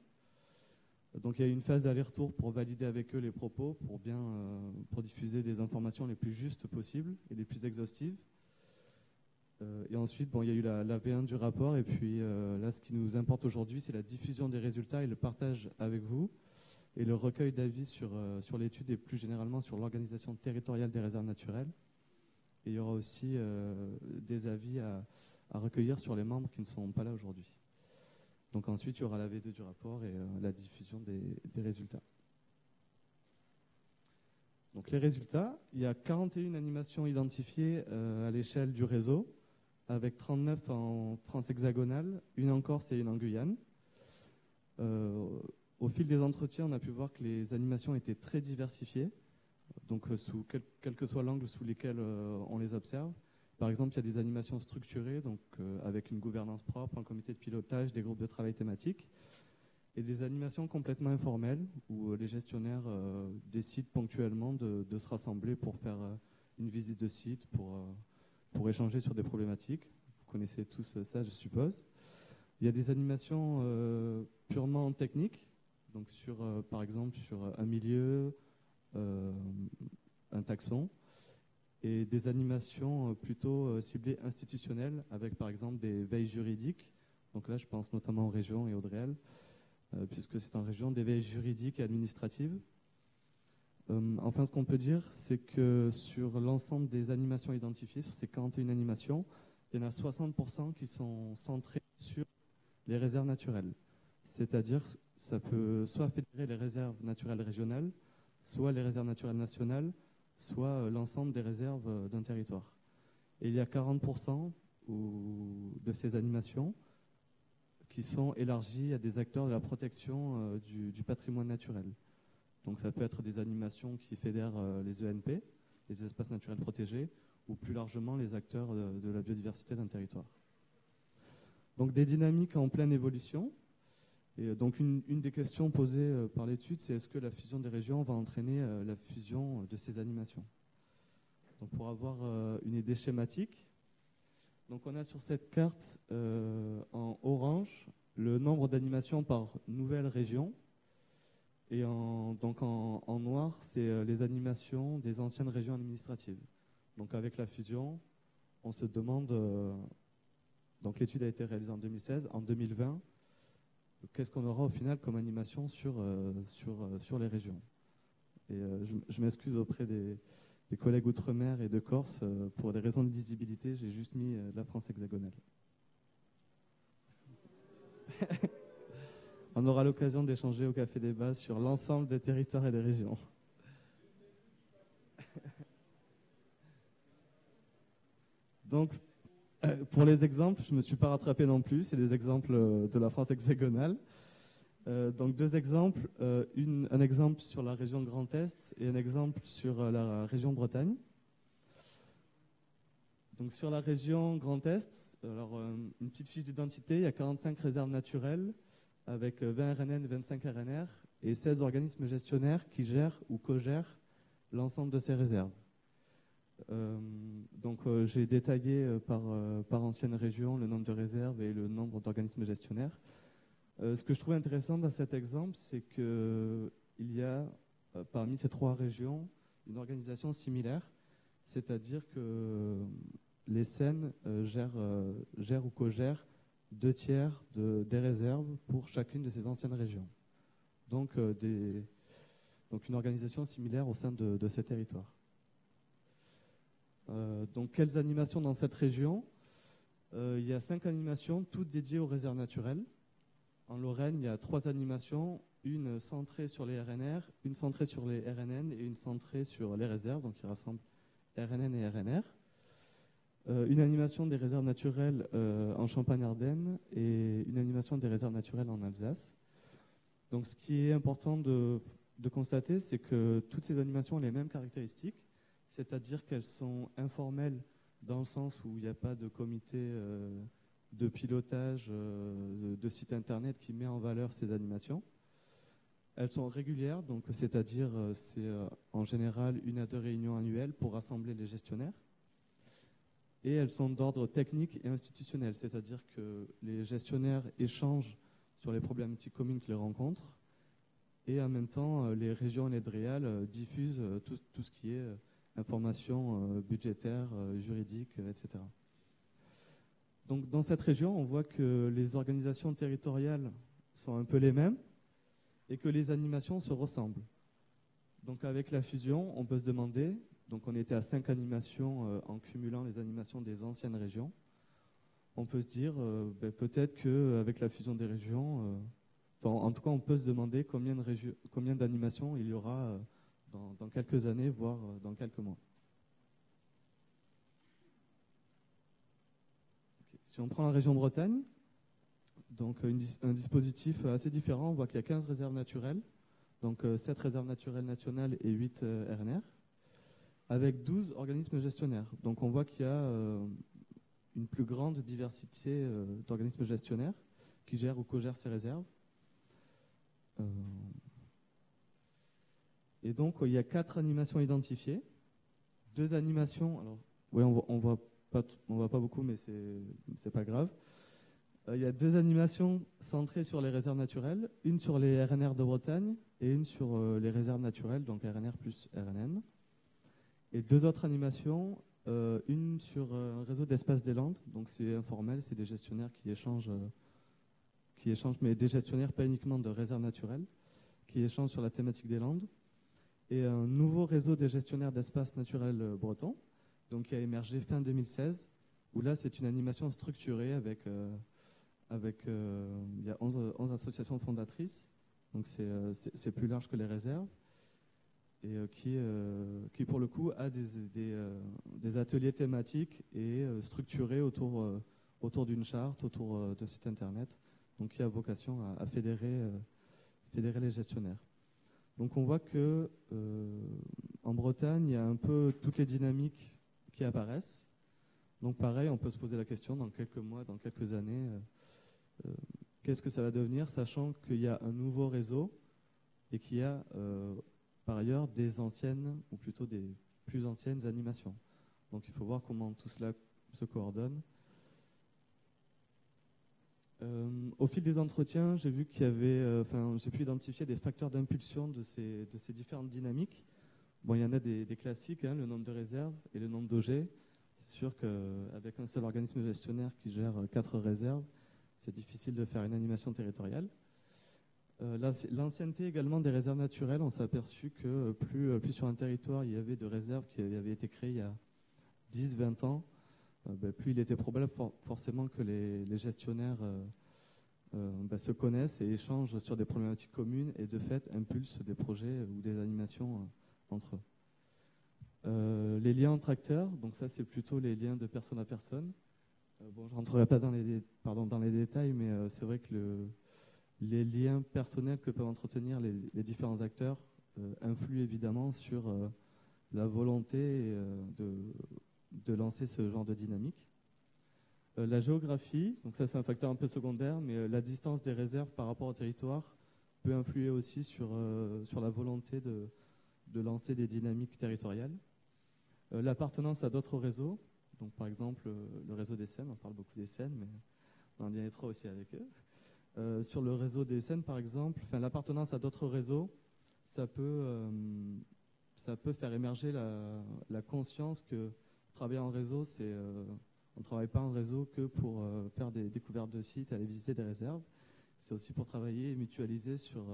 Donc il y a eu une phase d'aller-retour pour valider avec eux les propos, pour diffuser des informations les plus justes possibles et les plus exhaustives. Et ensuite, il y a eu la V1 du rapport, et puis là, ce qui nous importe aujourd'hui, c'est la diffusion des résultats et le partage avec vous, et le recueil d'avis sur l'étude et plus généralement sur l'organisation territoriale des réserves naturelles. Et il y aura aussi des avis à recueillir sur les membres qui ne sont pas là aujourd'hui. Donc ensuite, il y aura la V2 du rapport et la diffusion des résultats. Donc les résultats, il y a 41 animations identifiées à l'échelle du réseau, avec 39 en France hexagonale, une en Corse et une en Guyane. Au fil des entretiens, on a pu voir que les animations étaient très diversifiées, donc sous quel que soit l'angle sous lequel on les observe. Par exemple, il y a des animations structurées, donc avec une gouvernance propre, un comité de pilotage, des groupes de travail thématiques, et des animations complètement informelles, où les gestionnaires décident ponctuellement de se rassembler pour faire une visite de site, pour échanger sur des problématiques. Vous connaissez tous ça, je suppose. Il y a des animations purement techniques, donc par exemple sur un milieu, un taxon, et des animations plutôt ciblées institutionnelles, avec par exemple des veilles juridiques. Donc là, je pense notamment aux régions et aux DREAL, puisque c'est en région, des veilles juridiques et administratives. Enfin, ce qu'on peut dire, c'est que sur l'ensemble des animations identifiées, sur ces 41 animations, il y en a 60% qui sont centrées sur les réserves naturelles. C'est-à-dire, ça peut soit fédérer les réserves naturelles régionales, soit les réserves naturelles nationales, soit l'ensemble des réserves d'un territoire. Et il y a 40% de ces animations qui sont élargies à des acteurs de la protection du patrimoine naturel. Donc ça peut être des animations qui fédèrent les ENP, les espaces naturels protégés, ou plus largement les acteurs de la biodiversité d'un territoire. Donc des dynamiques en pleine évolution. Et donc une des questions posées par l'étude, c'est est-ce que la fusion des régions va entraîner la fusion de ces animations? Donc pour avoir une idée schématique, donc on a sur cette carte en orange le nombre d'animations par nouvelle région. Et donc en noir, c'est les animations des anciennes régions administratives. Donc avec la fusion, on se demande, donc l'étude a été réalisée en 2016, en 2020, qu'est-ce qu'on aura au final comme animation sur les régions. Et je m'excuse auprès des collègues outre-mer et de Corse, pour des raisons de lisibilité, j'ai juste mis la France hexagonale. On aura l'occasion d'échanger au Café des Bases sur l'ensemble des territoires et des régions. Donc, pour les exemples, je ne me suis pas rattrapé non plus, c'est des exemples de la France hexagonale. Donc deux exemples, un exemple sur la région Grand Est et un exemple sur la région Bretagne. Donc sur la région Grand Est, alors une petite fiche d'identité, il y a 45 réserves naturelles avec 20 RNN, 25 RNR et 16 organismes gestionnaires qui gèrent ou co-gèrent l'ensemble de ces réserves. Donc j'ai détaillé par ancienne région le nombre de réserves et le nombre d'organismes gestionnaires. Ce que je trouve intéressant dans cet exemple, c'est qu'il y a parmi ces trois régions une organisation similaire, c'est-à-dire que les SEN gèrent ou co-gèrent 2/3 des réserves pour chacune de ces anciennes régions. Donc une organisation similaire au sein de ces territoires. Donc quelles animations dans cette région? Il y a 5 animations, toutes dédiées aux réserves naturelles. En Lorraine, il y a 3 animations, une centrée sur les RNR, une centrée sur les RNN et une centrée sur les réserves, donc qui rassemble RNN et RNR. Une animation des réserves naturelles en Champagne-Ardenne et une animation des réserves naturelles en Alsace. Donc ce qui est important de constater, c'est que toutes ces animations ont les mêmes caractéristiques, c'est-à-dire qu'elles sont informelles dans le sens où il n'y a pas de comité de pilotage de site internet qui met en valeur ces animations. Elles sont régulières, donc c'est-à-dire c'est en général 1 à 2 réunions annuelles pour rassembler les gestionnaires. Et elles sont d'ordre technique et institutionnel, c'est-à-dire que les gestionnaires échangent sur les problématiques communes qu'ils rencontrent et en même temps les régions et les DREAL diffusent tout ce qui est information budgétaire, juridique, etc. Donc dans cette région, on voit que les organisations territoriales sont un peu les mêmes et que les animations se ressemblent. Donc avec la fusion, on peut se demander, donc on était à 5 animations en cumulant les animations des anciennes régions, on peut se dire peut-être qu'avec la fusion des régions, en tout cas on peut se demander combien d'animations il y aura dans quelques années, voire dans quelques mois. Si on prend la région Bretagne, donc un dispositif assez différent, on voit qu'il y a 15 réserves naturelles, donc 7 réserves naturelles nationales et 8 RNR, avec 12 organismes gestionnaires. Donc on voit qu'il y a une plus grande diversité d'organismes gestionnaires qui gèrent ou co-gèrent ces réserves. Et donc il y a 4 animations identifiées, 2 animations, alors oui on voit pas beaucoup mais c'est pas grave. Il y a 2 animations centrées sur les réserves naturelles, une sur les RNR de Bretagne et une sur les réserves naturelles, donc RNR plus RNN. Et 2 autres animations, une sur un réseau d'espaces des Landes, donc c'est informel, c'est des gestionnaires qui échangent, mais des gestionnaires pas uniquement de réserves naturelles, qui échangent sur la thématique des Landes. Et un nouveau réseau des gestionnaires d'espaces naturels bretons, donc qui a émergé fin 2016, où là c'est une animation structurée avec il y a 11 associations fondatrices, donc c'est plus large que les réserves, et qui pour le coup a des ateliers thématiques et structurés autour d'une charte, autour d'un site internet, donc qui a vocation à fédérer les gestionnaires. Donc on voit que en Bretagne, il y a un peu toutes les dynamiques qui apparaissent. Donc pareil, on peut se poser la question dans quelques mois, dans quelques années, qu'est-ce que ça va devenir, sachant qu'il y a un nouveau réseau et qu'il y a par ailleurs des anciennes, ou plutôt des plus anciennes animations. Donc il faut voir comment tout cela se coordonne. Au fil des entretiens, j'ai vu qu'il y avait, j'ai pu identifier des facteurs d'impulsion de ces différentes dynamiques. Bon, il y en a des classiques, hein, le nombre de réserves et le nombre d'OG. C'est sûr qu'avec un seul organisme gestionnaire qui gère 4 réserves, c'est difficile de faire une animation territoriale. L'ancienneté également des réserves naturelles, on s'est aperçu que plus sur un territoire il y avait de réserves qui avaient été créées il y a 10-20 ans, plus il était probable forcément que les gestionnaires se connaissent et échangent sur des problématiques communes et de fait impulsent des projets ou des animations entre eux. Les liens entre acteurs, donc ça c'est plutôt les liens de personne à personne. Je ne rentrerai pas dans les détails, mais c'est vrai que les liens personnels que peuvent entretenir les différents acteurs influent évidemment sur la volonté de lancer ce genre de dynamique. La géographie, donc ça c'est un facteur un peu secondaire, mais la distance des réserves par rapport au territoire peut influer aussi sur la volonté de lancer des dynamiques territoriales. L'appartenance à d'autres réseaux, donc par exemple le réseau des Seines, on parle beaucoup des Seines, mais on est en lien étroit aussi avec eux. Sur le réseau des Seines par exemple, l'appartenance à d'autres réseaux, ça peut faire émerger la conscience que travailler en réseau, on ne travaille pas en réseau que pour faire des découvertes de sites, aller visiter des réserves. C'est aussi pour travailler et mutualiser sur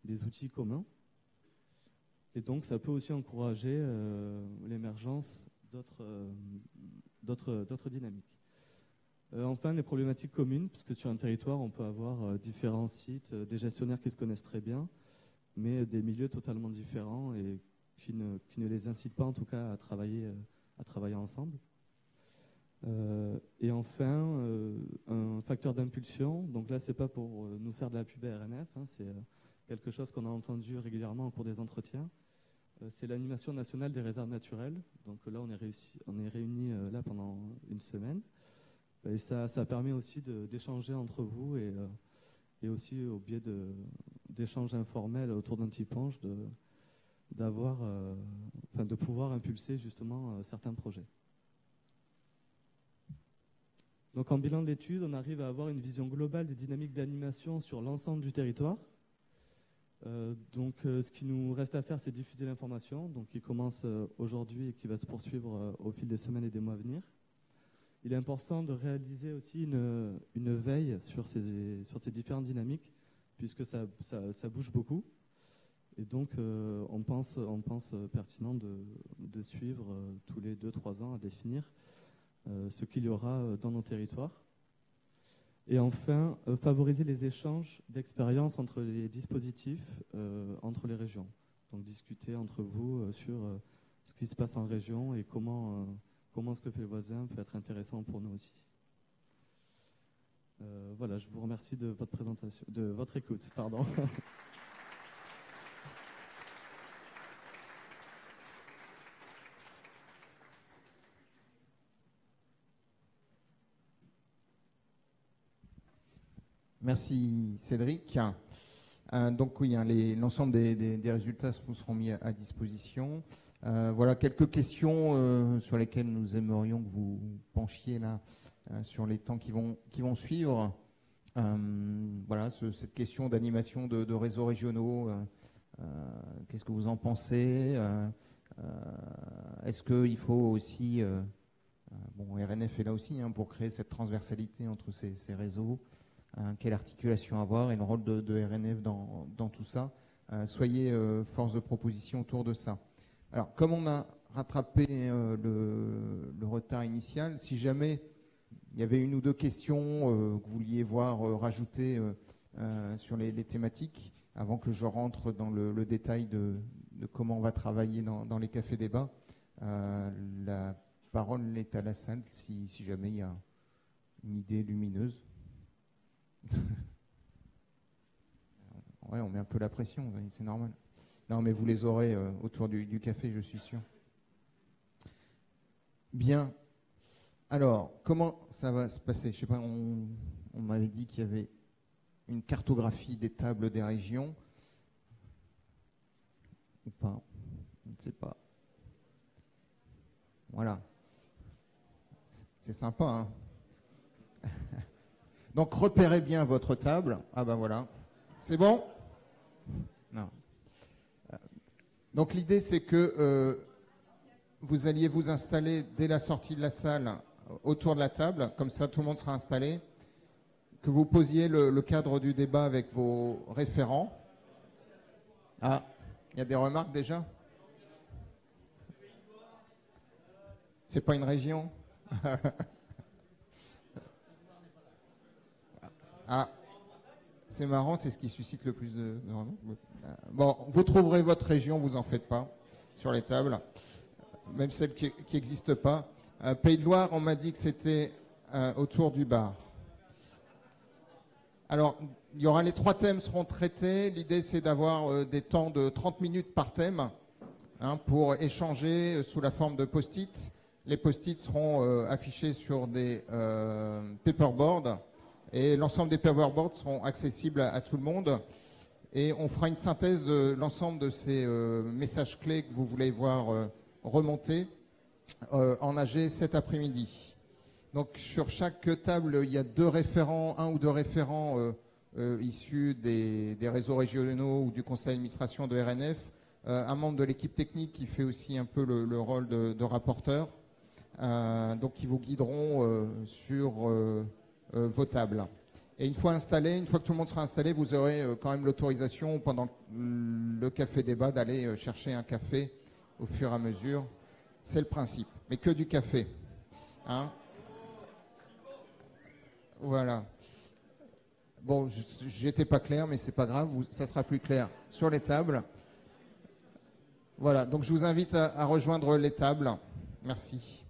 des outils communs. Et donc, ça peut aussi encourager l'émergence d'autres dynamiques. Enfin, les problématiques communes, puisque sur un territoire, on peut avoir différents sites, des gestionnaires qui se connaissent très bien, mais des milieux totalement différents et qui ne les incitent pas, en tout cas, à travailler ensemble. Et enfin, un facteur d'impulsion. Donc là, c'est pas pour nous faire de la pub à RNF, hein, c'est quelque chose qu'on a entendu régulièrement au cours des entretiens. C'est l'animation nationale des réserves naturelles. Donc là, on est réunis là pendant une semaine. Et ça permet aussi d'échanger entre vous et aussi au biais d'échanges informels autour d'un petit punch, de pouvoir impulser justement certains projets. Donc en bilan de l'étude, on arrive à avoir une vision globale des dynamiques d'animation sur l'ensemble du territoire. Ce qui nous reste à faire, c'est diffuser l'information, donc qui commence aujourd'hui et qui va se poursuivre au fil des semaines et des mois à venir. Il est important de réaliser aussi une veille sur ces différentes dynamiques, puisque ça bouge beaucoup. Et donc, on pense pertinent de suivre tous les 2-3 ans à définir ce qu'il y aura dans nos territoires. Et enfin, favoriser les échanges d'expériences entre les dispositifs, entre les régions. Donc discuter entre vous sur ce qui se passe en région et comment ce que fait le voisin peut être intéressant pour nous aussi. Voilà, je vous remercie de votre présentation, de votre écoute. Pardon. Merci Cédric. Donc oui, hein, l'ensemble des résultats vous seront mis à disposition. Voilà quelques questions sur lesquelles nous aimerions que vous penchiez là sur les temps qui vont suivre. Voilà cette question d'animation de réseaux régionaux. Qu'est-ce que vous en pensez? Est-ce qu'il faut aussi RNF est là aussi pour créer cette transversalité entre ces réseaux. Quelle articulation avoir et le rôle de RNF dans tout ça. Soyez force de proposition autour de ça. Alors, comme on a rattrapé le retard initial, si jamais il y avait une ou deux questions que vous vouliez voir rajoutées sur les thématiques, avant que je rentre dans le détail de comment on va travailler dans les cafés débats, la parole est à la salle si jamais il y a une idée lumineuse. Ouais, on met un peu la pression, c'est normal. Non, mais vous les aurez autour du café, je suis sûr. Bien. Alors, comment ça va se passer? Je sais pas, on m'avait dit qu'il y avait une cartographie des tables des régions. Ou pas? Je ne sais pas. Voilà. C'est sympa, hein? Donc, repérez bien votre table. Ah ben voilà. C'est bon? Non. Donc, l'idée, c'est que vous alliez vous installer dès la sortie de la salle autour de la table. Comme ça, tout le monde sera installé. Que vous posiez le cadre du débat avec vos référents. Ah, il y a des remarques déjà? C'est pas une région? Ah, c'est marrant, c'est ce qui suscite le plus de remarques. Bon, vous trouverez votre région, vous en faites pas, sur les tables, même celle qui n'existe pas. Pays de Loire, on m'a dit que c'était autour du bar. Alors, il y aura les 3 thèmes seront traités. L'idée, c'est d'avoir des temps de 30 minutes par thème pour échanger sous la forme de post-it. Les post-it seront affichés sur des paperboards et l'ensemble des paperboards seront accessibles à tout le monde. Et on fera une synthèse de l'ensemble de ces messages clés que vous voulez voir remonter en AG cet après-midi. Donc sur chaque table, il y a 2 référents, 1 ou 2 référents issus des réseaux régionaux ou du conseil d'administration de RNF, un membre de l'équipe technique qui fait aussi un peu le rôle de rapporteur, donc qui vous guideront sur vos tables. Et une fois installé, une fois que tout le monde sera installé, vous aurez quand même l'autorisation pendant le café débat d'aller chercher un café au fur et à mesure. C'est le principe, mais que du café. Hein? Voilà. Bon, j'étais pas clair, mais c'est pas grave, ça sera plus clair sur les tables. Voilà, donc je vous invite à rejoindre les tables. Merci.